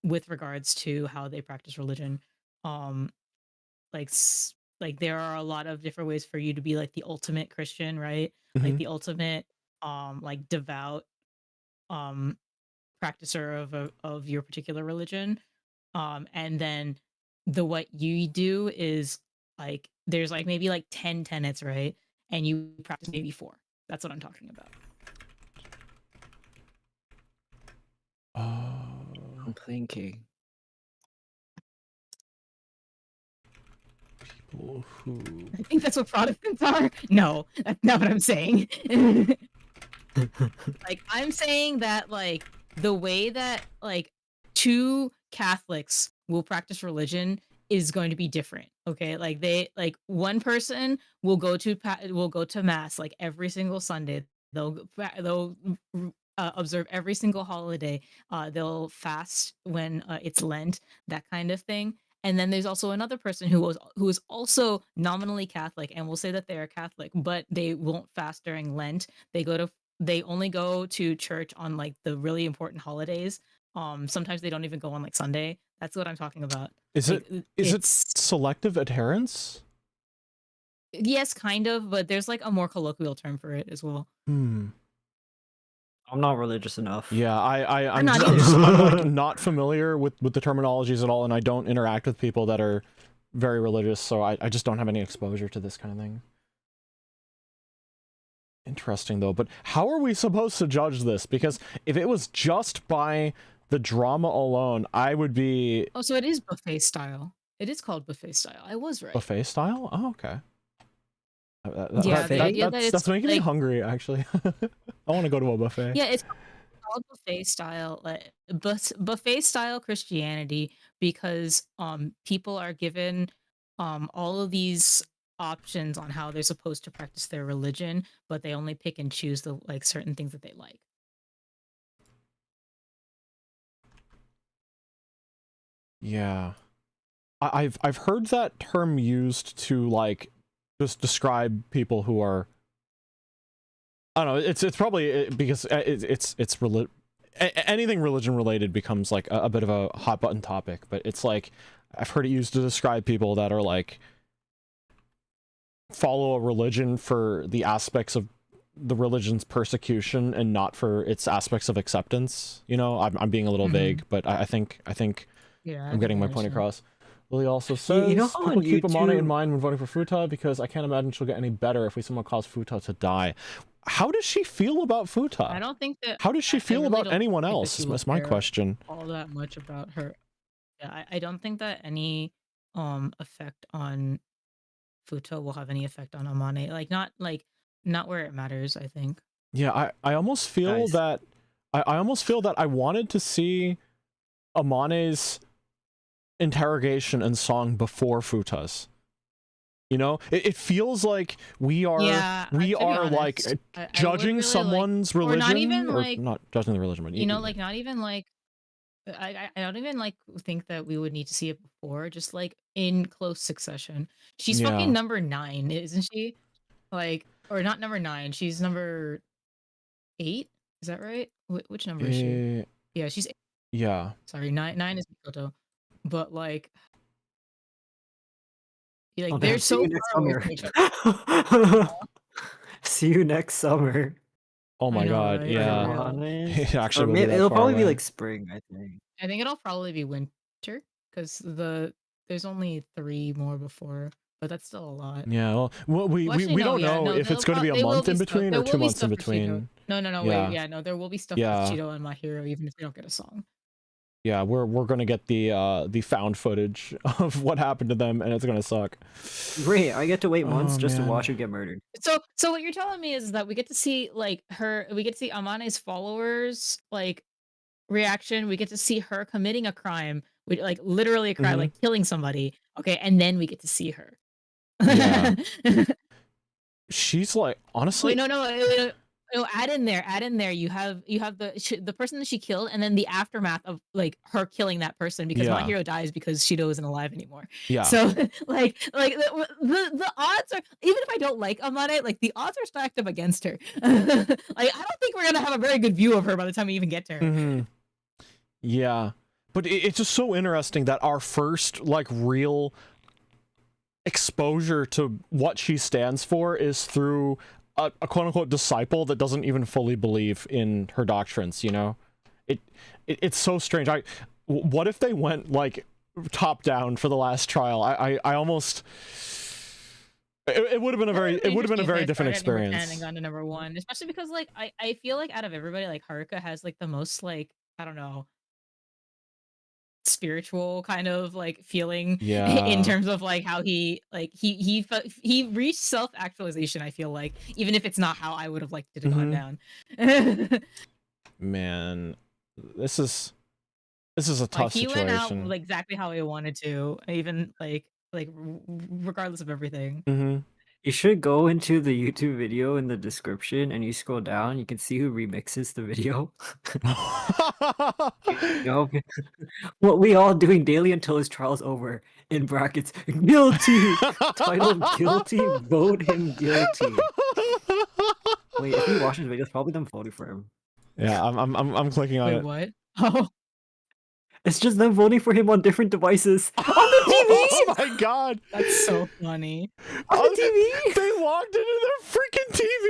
with regards to how they practice religion. Like like there are a lot of different ways for you to be like the ultimate Christian, right? Like the ultimate like devout practicer of your particular religion. And then what you do is like there's like maybe like 10 tenets, right? And you practice maybe 4. That's what I'm talking about. I'm thinking. I think that's what Protestants are. No, that's not what I'm saying. Like I'm saying that like the way that like 2 Catholics will practice religion is going to be different. Okay, like one person will go to mass like every single Sunday. They'll observe every single holiday. They'll fast when it's Lent, that kind of thing. And then there's also another person who is also nominally Catholic and will say that they are Catholic, but they won't fast during Lent. They only go to church on like the really important holidays. Sometimes they don't even go on like Sunday. That's what I'm talking about. Is like, it selective adherence? Yes, kind of, but there's like a more colloquial term for it as well. I'm not religious enough. Yeah, I'm not I'm like not familiar with the terminologies at all, and I don't interact with people that are very religious, so I just don't have any exposure to this kind of thing. Interesting though, but how are we supposed to judge this? Because if it was just by the drama alone, I would be... Oh, so it is buffet style. It is called buffet style. I was right. Buffet style? Oh, okay. Yeah, the idea that that's making me hungry, actually. I want to go to a buffet. Yeah, it's called buffet style, like buffet style Christianity, because people are given all of these options on how they're supposed to practice their religion, but they only pick and choose the like certain things that they like. Yeah, I've heard that term used to like just describe people who are, I don't know, it's probably because it's anything religion related becomes like a bit of a hot button topic, but it's like I've heard it used to describe people that are like follow a religion for the aspects of the religion's persecution and not for its aspects of acceptance. You know, I'm being a little vague, but I think yeah, I'm getting my point across. Lily also says, you know how people keep Amane in YouTube- mind when voting for Fuuta because I can't imagine she'll get any better if we somehow cause Fuuta to die. How does she feel about Fuuta? I don't think that. How does she feel really about don't anyone think that else? she will That's my care question. all that much about her. Yeah, I don't think that any effect on Fuuta will have any effect on Amane. Not where it matters, I think. Yeah, I almost feel Guys. that I almost feel that I wanted to see Amane's interrogation and song before Fuuta's. You know, it feels like we are like judging really someone's like, religion, or not even or like, not judging the religion, but you know, like not even like I don't even like think that we would need to see it before, just like in close succession. She's Yeah. fucking number 9, isn't she? Like, or not number 9, she's number 8. Is that right? Which number is she? Yeah, she's 8. Yeah. Sorry, 9 is Mikoto. But like Damn, they're see so you next far away summer. from each other. See you next summer. Oh my know, god, right? yeah. It actually Or will be that it'll far probably be away. like spring, I think. I think it'll probably be winter because there's only 3 more before, but that's still a lot. Yeah, well, we don't know if it's going to be a month in between or 2 months in between. No, wait, yeah, no, there will be stuff with Cheeto and My Hero, even if we don't get a song. Yeah, we're gonna get the found footage of what happened to them, and it's gonna suck. Great, I get to wait months just to man. watch her get murdered. So what you're telling me is that we get to see like we get to see Amane's followers like reaction. We get to see her committing a crime, like literally a crime, like killing somebody. Okay, and then we get to see her. Yeah. She's like, honestly. Wait, no, add in there. You have the person that she killed, and then the aftermath of like her killing that person because My Hero dies because Shido isn't alive anymore. Yeah. So like the odds are, even if I don't like Amane, like the odds are stacked up against her. Like I don't think we're gonna have a very good view of her by the time we even get to her. Yeah, but it's just so interesting that our first like real exposure to what she stands for is through a quote-unquote disciple that doesn't even fully believe in her doctrines, you know? It's so strange. What if they went like top down for the last trial? I almost it would have been a very different experience. And gone to number 1, especially because like I feel like out of everybody, like Haruka has like the most like, I don't know, spiritual kind of like feeling in terms of like how he reached self-actualization. I feel like, even if it's not how I would have liked it to go down. Man, this is a tough he situation. went out like exactly how he wanted to, even like regardless of everything. You should go into the YouTube video in the description and you scroll down, you can see who remixes the video. You know, what we all doing daily until his trial's over. In brackets, guilty! Titled guilty, vote him guilty. Wait, if you watch his video, it's probably them voting for him. Yeah, I'm clicking on Wait, it. what? Oh, It's just them voting for him on different devices. On the TV! Oh my god! that's so funny. On the TV! They logged into their freaking TV!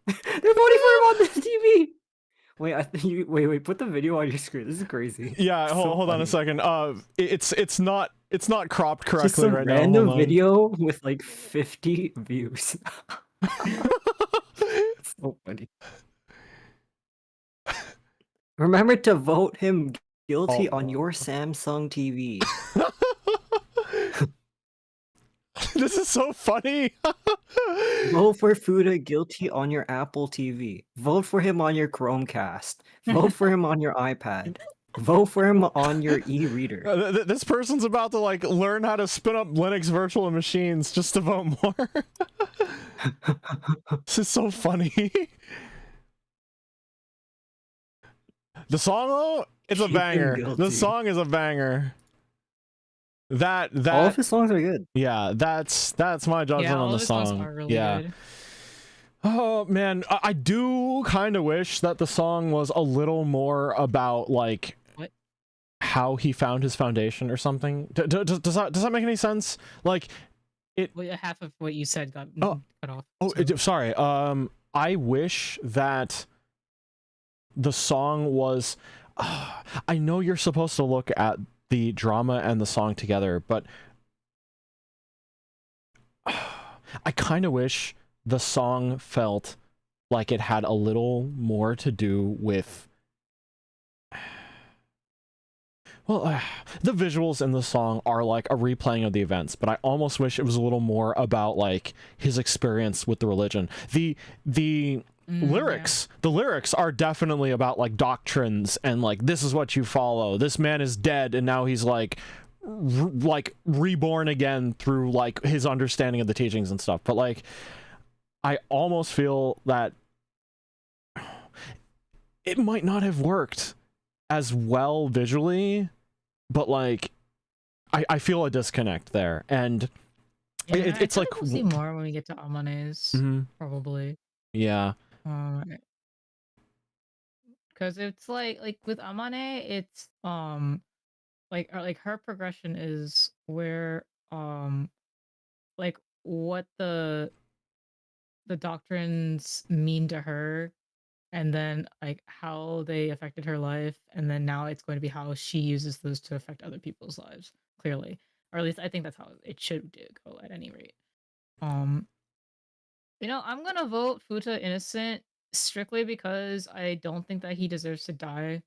They're voting for him on the TV! Wait, I think you wait, put the video on your screen. This is crazy. Yeah, It's hold on a funny. second. It's not cropped Just correctly some right now. random Hold on. video with like 50 views. It's so funny. Remember to vote him guilty on your Samsung TV. This is so funny. Vote for Fuuta guilty on your Apple TV. Vote for him on your Chromecast. Vote for him on your iPad. Vote for him on your e-reader. This person's about to like learn how to spin up Linux virtual machines just to vote more. This is so funny. The song though, it's a Keep him banger. The guilty. song is a banger. That All of his songs are good. yeah, that's my judgment Yeah, all on the of his songs song. are really Yeah. good. Oh man, I do kind of wish that the song was a little more about like What? how he found his foundation or something. Does that make any sense? Like Well, half of what you said got Oh. cut off. oh, so- sorry. I wish that the song was. I know you're supposed to look at the drama and the song together, but I kind of wish the song felt like it had a little more to do with. Well, the visuals in the song are like a replaying of the events, but I almost wish it was a little more about like his experience with the religion. The lyrics, the lyrics are definitely about like doctrines and like this is what you follow. This man is dead and now he's like reborn again through like his understanding of the teachings and stuff. But like I almost feel that it might not have worked as well visually, but like I feel a disconnect there, and Yeah, it's I feel like we'll see more when we get to Amane's, Mhm. probably. Yeah, Because it's like with Amane, it's like her progression is where like what the doctrines mean to her, and then like how they affected her life, and then now it's going to be how she uses those to affect other people's lives, clearly, or at least I think that's how it should go at any rate. I'm gonna vote Fuuta innocent strictly because I don't think that he deserves to die.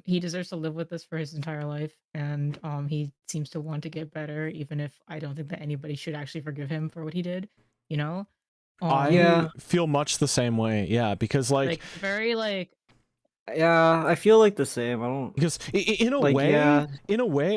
He deserves to live with this for his entire life, and he seems to want to get better, even if I don't think that anybody should actually forgive him for what he did. You know? I Yeah. feel much the same way. Yeah, because like very like Yeah, I feel like the same. I don't. because in a Like, way, yeah.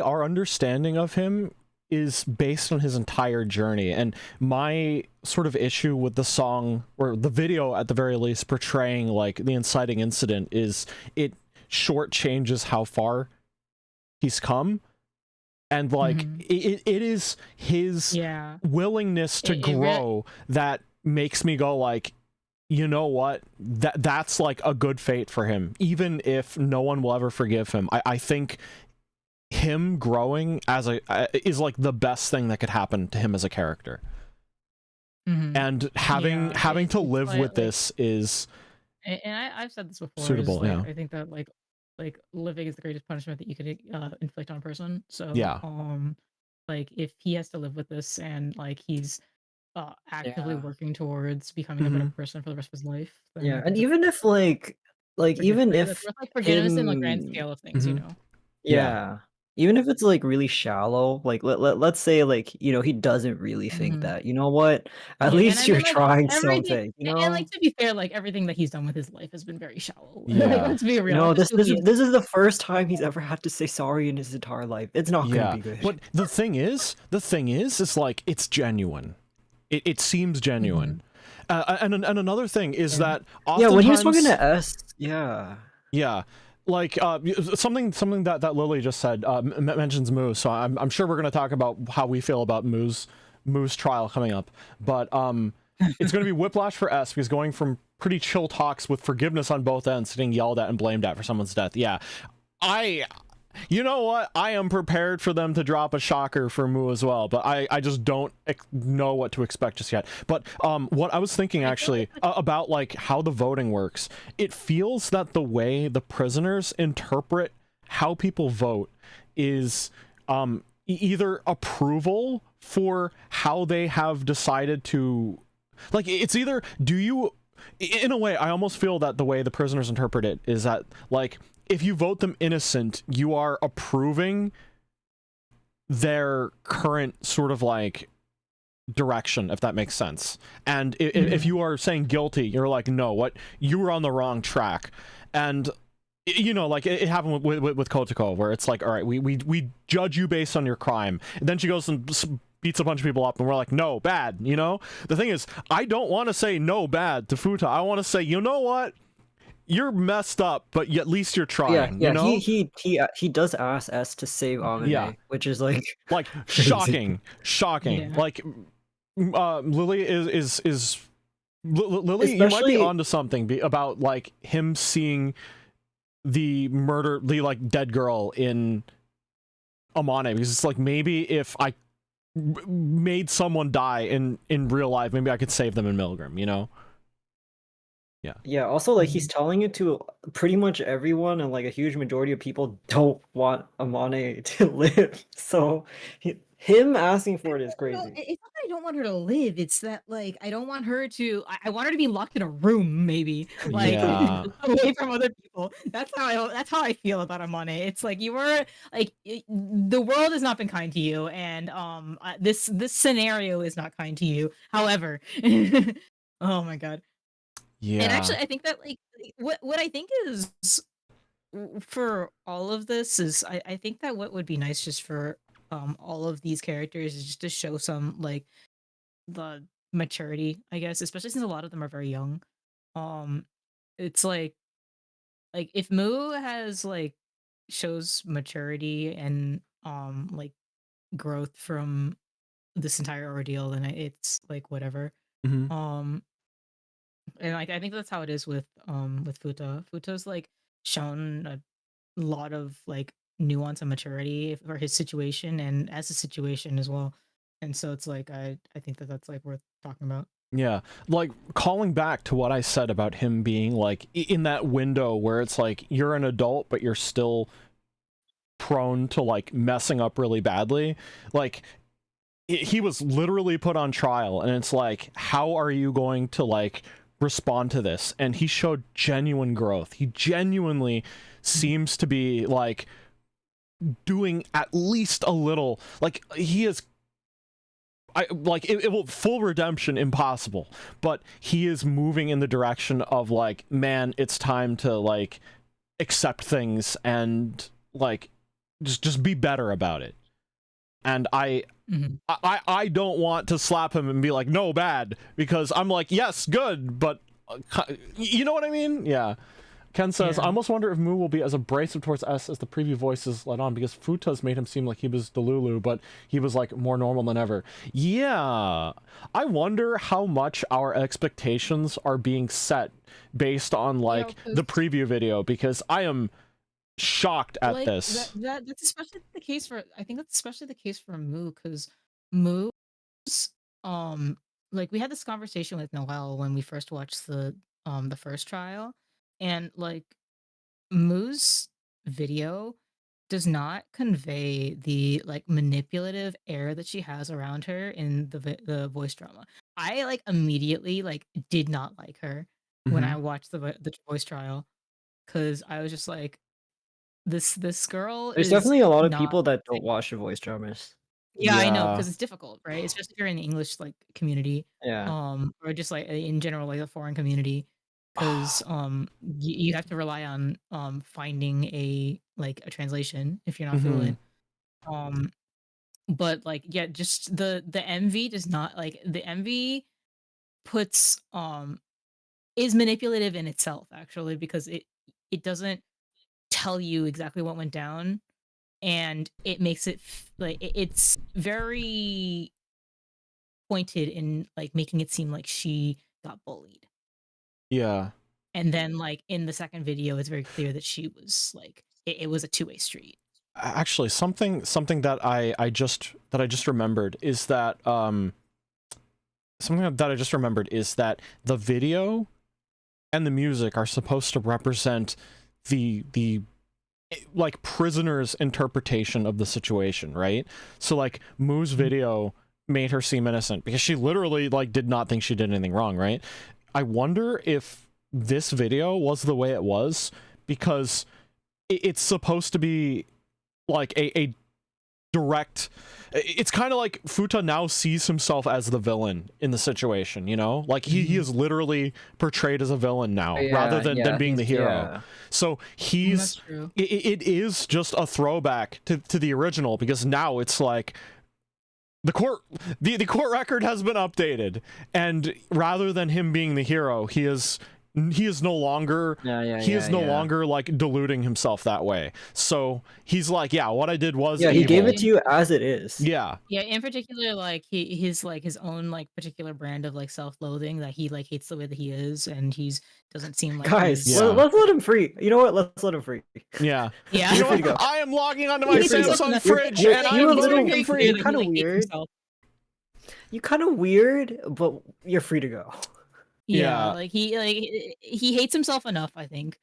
our understanding of him is based on his entire journey, and my sort of issue with the song or the video at the very least portraying like the inciting incident is it shortchanges how far he's come, and like it is his willingness to grow that makes me go like, you know what, that's like a good fate for him, even if no one will ever forgive him. I think him growing as is like the best thing that could happen to him as a character. And having to live with this is, and I've said this before, suitable. Like, Yeah, I think that like living is the greatest punishment that you could inflict on a person. So yeah, like if he has to live with this and like he's actively Yeah. working towards becoming a better person for the rest of his life, then Yeah, I think and that's even if like forgive- even that's if worth, like forgiveness in the grand him, scale of things, you know. yeah, even if it's, like, really shallow, like, let's say, like, you know, he doesn't really think Mhm. that, you know what? At Yeah, and least I you're mean, like, trying everything something, you and, know? like, to be fair, like, everything that he's done with his life has been very shallow. Like, Yeah. let's be real, No, that's just this who this he is is. this is the first time he's ever had to say sorry in his entire life. It's not gonna Yeah. be good. But the thing is like it's genuine. It seems genuine. Mhm. And another thing is Yeah. that Yeah, when he was talking oftentimes, to S, yeah. yeah, like something that Lily just said mentions Moose. So I'm sure we're gonna talk about how we feel about Moose trial coming up. But it's gonna be whiplash for S because going from pretty chill talks with forgiveness on both ends to getting yelled at and blamed at for someone's death. Yeah, you know what? I am prepared for them to drop a shocker for Moo as well, but I just don't know what to expect just yet. But what I was thinking I feel like actually about like how the voting works, it feels that the way the prisoners interpret how people vote is either approval for how they have decided to, like, it's either do you, in a way I almost feel that the way the prisoners interpret it is that, like, if you vote them innocent, you are approving their current sort of like direction, if that makes sense. And if you are saying guilty, you're like, no, what, you were on the wrong track. And you know, like it happened with Kotoko, where it's like, all right, we judge you based on your crime. And then she goes and beats a bunch of people up, and we're like, no, bad. You know, the thing is, I don't want to say no, bad to Fuuta. I want to say, you know what, you're messed up, but at least you're trying. Yeah, You know, he does ask S to save yeah, Amine, which is, like, like crazy. shocking. Yeah. Like Lily is Lily, you might be Especially onto something about like him seeing the like dead girl in Amane, because it's like, maybe if I made someone die in real life, maybe I could save them in Milgram, you know? Yeah, also, like, he's Mhm. telling it to pretty much everyone, and, like, a huge majority of people don't want Amane to live, so him asking for it is No, crazy. it's not that I don't want her to live, it's that, like, I don't want her to I want her to be locked in a room maybe, like, Yeah. away from other people. That's how I feel about Amane. It's like, you were like, the world has not been kind to you, and, this scenario is not kind to you. However oh my god. And Yeah. actually, I think that, like, what I think is for all of this is I think that what would be nice just for all of these characters is just to show some like the maturity, I guess, especially since a lot of them are very young. Um it's like if Moo has like shows maturity and like growth from this entire ordeal, then it's like whatever. Hmm. Um and like I think that's how it is with Futa. Futa's like shown a lot of like nuance and maturity for his situation and as a situation as well. And so it's like I think that that's like worth talking about. Yeah, like calling back to what I said about him being like in that window where it's like you're an adult but you're still prone to like messing up really badly. Like he was literally put on trial, and it's like, how are you going to like respond to this? And he showed genuine growth. He genuinely seems to be like doing at least a little, like he is, I like it will full redemption impossible, but he is moving in the direction of like, man, it's time to like accept things and like just be better about it. And Mhm. I don't want to slap him and be like, no, bad, because I'm like, yes, good, but you know what I mean? Yeah. Ken says, I Yeah. almost wonder if Moo will be as abrasive towards S as the preview voices let on, because Futa's made him seem like he was Delulu, but he was like more normal than ever. Yeah. I wonder how much our expectations are being set based on like the preview video, because I am shocked at Like this. that's especially the case for I think that's especially the case for Moo because Moo's um like we had this conversation with Noel when we first watched the first trial, and like Moo's video does not convey the like manipulative air that she has around her in the voice drama. I like immediately like did not like her when Mm-hmm. I watched the voice trial because I was just like this girl There's is definitely a lot of not people that like don't watch the voice dramas. yeah, I know, Yeah. because it's difficult, right? Especially if you're in the English like community, Yeah. or just like in general, like a foreign community, because you have to rely on finding a like a translation if you're not Mhm. fluent. But like yeah, just the MV does not like the MV puts is manipulative in itself actually because it doesn't tell you exactly what went down and it makes it like it's very pointed in like making it seem like she got bullied. Yeah. And then like in the second video it's very clear that she was like it was a two-way street. Actually, something that I just remembered is that something that I just remembered is that the video and the music are supposed to represent the like prisoner's interpretation of the situation, right? So like Moo's video made her seem innocent because she literally like did not think she did anything wrong, right? I wonder if this video was the way it was because it's supposed to be like a direct, it's kind of like Fuuta now sees himself as the villain in the situation, you know, like he is literally portrayed as a villain now rather than being the hero. So That's true. it is just a throwback to the original because now it's like the court record has been updated, and rather than him being the hero, he is no longer longer like deluding himself that way. So he's like, yeah, what I did was he evil. gave it to you as it is. Yeah, in particular like his own like particular brand of like self-loathing that he like hates the way that he is and he's doesn't seem like Guys, he's... let's let him free. You know what, let's let him free. Yeah. You know what? I am logging onto my Samsung fridge and I'm letting him free. You're kind of weird. You're kind of weird, but you're free to go. Yeah, like he hates himself enough, I think.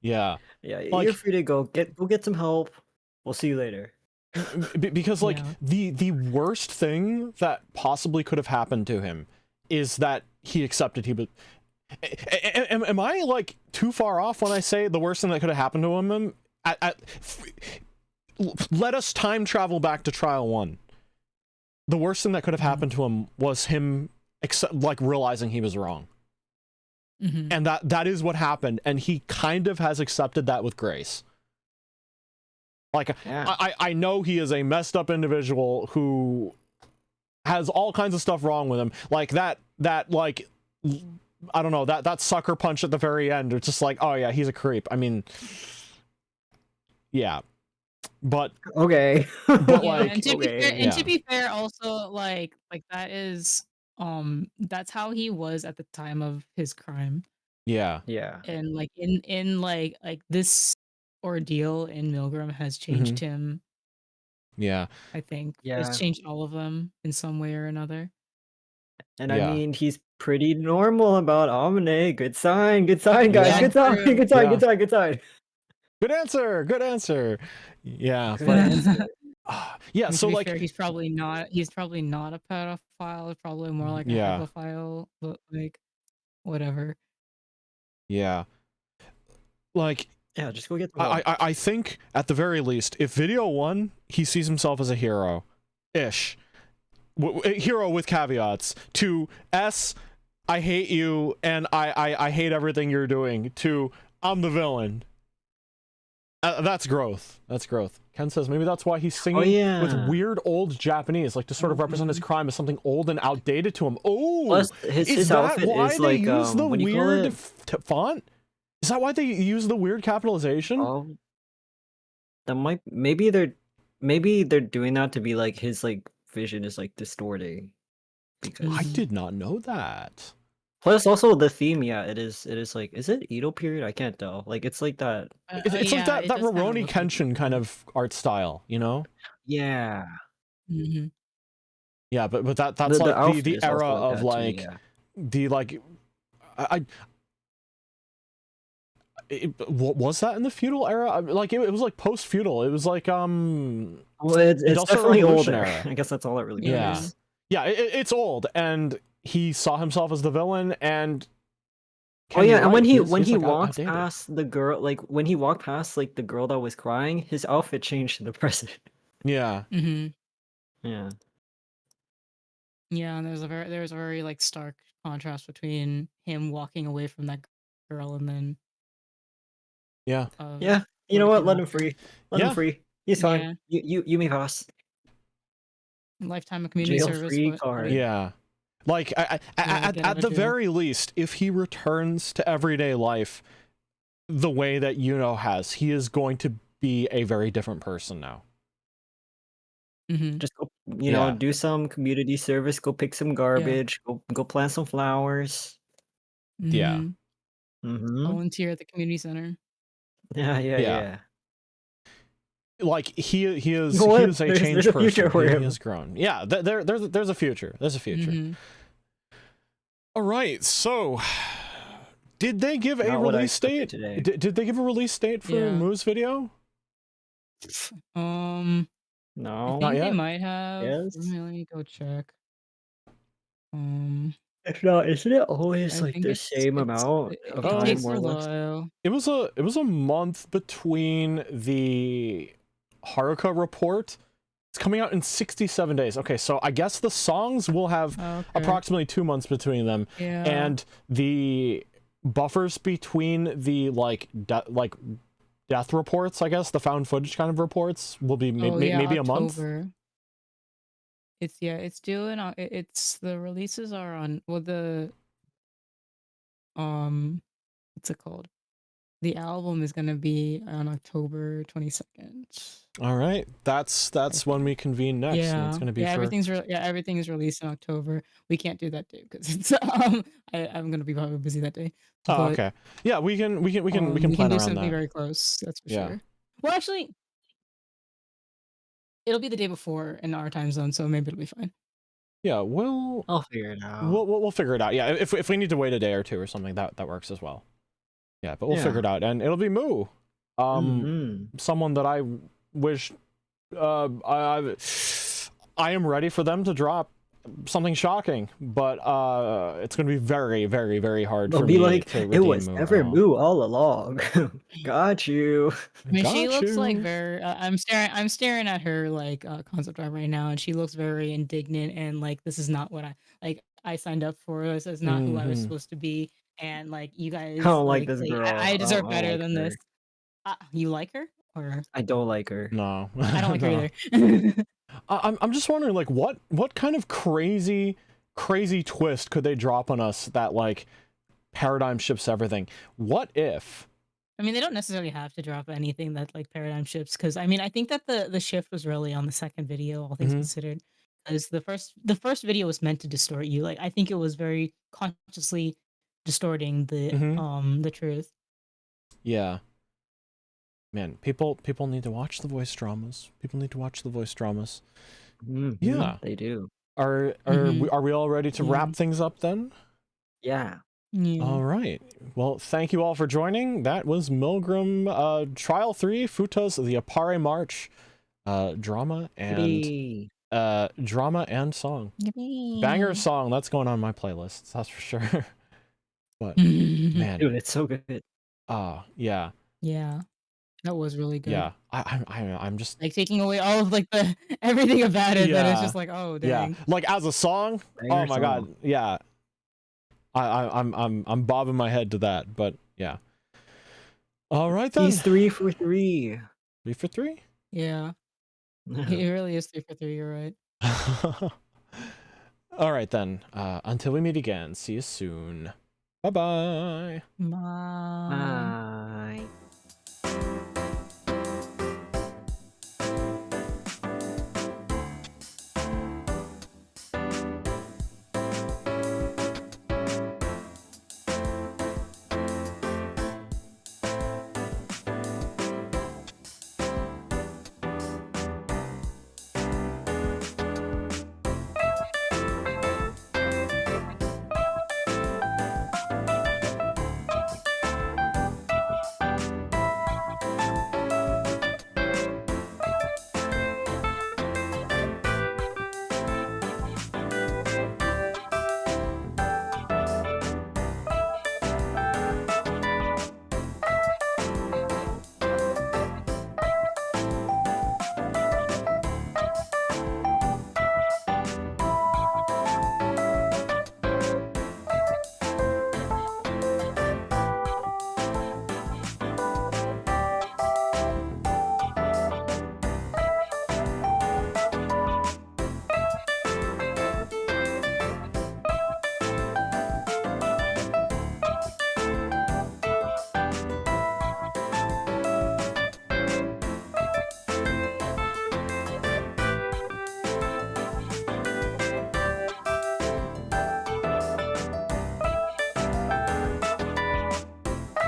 Yeah, like, you're free to go get some help. We'll see you later. Because like the worst thing that possibly could have happened to him is that he accepted he was. Am I like too far off when I say the worst thing that could have happened to him? Let us time travel back to trial 1. The worst thing that could have happened to him was him like realizing he was wrong. And that is what happened, and he kind of has accepted that with grace. Like I know he is a messed up individual who has all kinds of stuff wrong with him, like that like I don't know, that sucker punch at the very end. It's just like, oh yeah, he's a creep. I mean, yeah, but okay. But yeah, like, and to be fair, also like that is that's how he was at the time of his crime. Yeah. And like in like this ordeal in Milgram has changed him. Yeah. I think it's changed all of them in some way or another. And I mean, he's pretty normal about Omne. Good sign, guys. Good sign. Good sign. Good answer. Yeah. Yeah, And so to be like fair, he's probably not a pedophile, probably more like a pedophile, but like whatever. Yeah. Like just go get the I think at the very least, if video 1 he sees himself as a hero-ish. Hero with caveats. To S, I hate you and I hate everything you're doing. To I'm the villain. That's growth. Ken says maybe that's why he's singing with weird old Japanese, like to sort of represent his crime as something old and outdated to him. Oh, plus his outfit why is they like use the weird font? Is that why they use the weird capitalization? That might maybe they're doing that to be like his like vision is like distorting. Because I did not know that. Plus, also the theme, it is like, is it Edo period? I can't tell. Like, it's like that. It's like that Rurouni Kenshin kind of art style, you know? Yeah. Yeah, but that's like the era of like the like was that in the feudal era? Like it was like post feudal. It was like well, it's definitely older. I guess that's all it really means. Yeah, it's old, and he saw himself as the villain, and Oh Ken, yeah, you're and right. when He's he like walks outdated. past the girl, like when he walked past like the girl that was crying, his outfit changed to the present. Yeah. Mm-hmm. Yeah. Yeah, and there's a very like stark contrast between him walking away from that girl and then Yeah. Yeah. You what know what? came Let him after. free. Let him Yeah. free. He's fine. Yeah. You may pass. Lifetime of community Jail service. free What card. Yeah. Like get out at of the jail. very least, if he returns to everyday life the way that has, he is going to be a very different person now. Mm-hmm. Just go, you know, do some community service. Go pick some garbage. Go plant some flowers. Yeah. Mm-hmm. Volunteer at the community center. Yeah. Yeah. Like he is What? a There's changed a future person. for He him. has grown. Yeah, there's a future. There's a future. Mm-hmm. All right. So, did they give a Not what I release expected date? today. Did they give a release date for Yeah. Moo's video? No. I think Not they yet? might have. Yes. Let me go check. If not, isn't it always I like think the it's same amount of it time, takes more a or less? while. It was a month between the Haruka report. It's coming out in 67 days. Okay, so I guess the songs will have approximately 2 months between them, Yeah. and the buffers between the death reports, I guess, the found footage kind of reports, will be maybe a month. It's due in it's the releases are on the what's it called? The album is gonna be on October 22nd. All right, that's when we convene next, and it's Yeah, going to be for everything is released in October. We can't do that day because it's I'm gonna be probably busy that day. Oh, But, okay. Yeah, we can we plan can do around something that. very close. That's for Yeah. sure. Well, actually, it'll be the day before in our time zone, so maybe it'll be fine. Yeah, I'll figure it out. we'll figure it out. Yeah, if we need to wait a day or two or something, that works as well. Yeah, but we'll figure it out, and it'll be Moo. Someone that I wish I am ready for them to drop something shocking, but it's going to be very, very, very hard They'll for be me like, to it redeem was Moo. never Moo all along. Got you. I mean, she Got looks like you. very. I'm staring at her like concept art right now, and she looks very indignant and like this is not what I signed up for. This is not who I was supposed to be, and like you guys I don't like this girl. I deserve don't better like than her. this. You like her or I don't like her. No, I don't like her no. either. I'm just wondering, like, what kind of crazy twist could they drop on us that like paradigm shifts everything? What if? I mean, they don't necessarily have to drop anything that like paradigm shifts, because I mean, I think that the shift was really on the second video, all things considered, because the first video was meant to distort you. Like, I think it was very consciously distorting the truth. Yeah. Man, people need to watch the voice dramas. People need to watch the voice dramas. Yeah, they do. Are we all ready to wrap things up then? Yeah. All right. Well, thank you all for joining. That was Milgram Trial 3, Fuuta's The Appare March, drama and song. Yippee. Banger song. That's going on my playlist. That's for sure. But man, Dude, it's so good. yeah. Yeah. That was really good. Yeah. I'm just like taking away all of like the everything about it. Then it's just like, oh dang. Yeah. Like as a song. Banger Oh my god. Yeah. I'm bobbing my head to that, but yeah. All right then. He's 3 for 3. 3 for 3? Yeah. He really is 3 for 3, you're right. All right then. Until we meet again. See you soon. Bye-bye. Bye. Bye.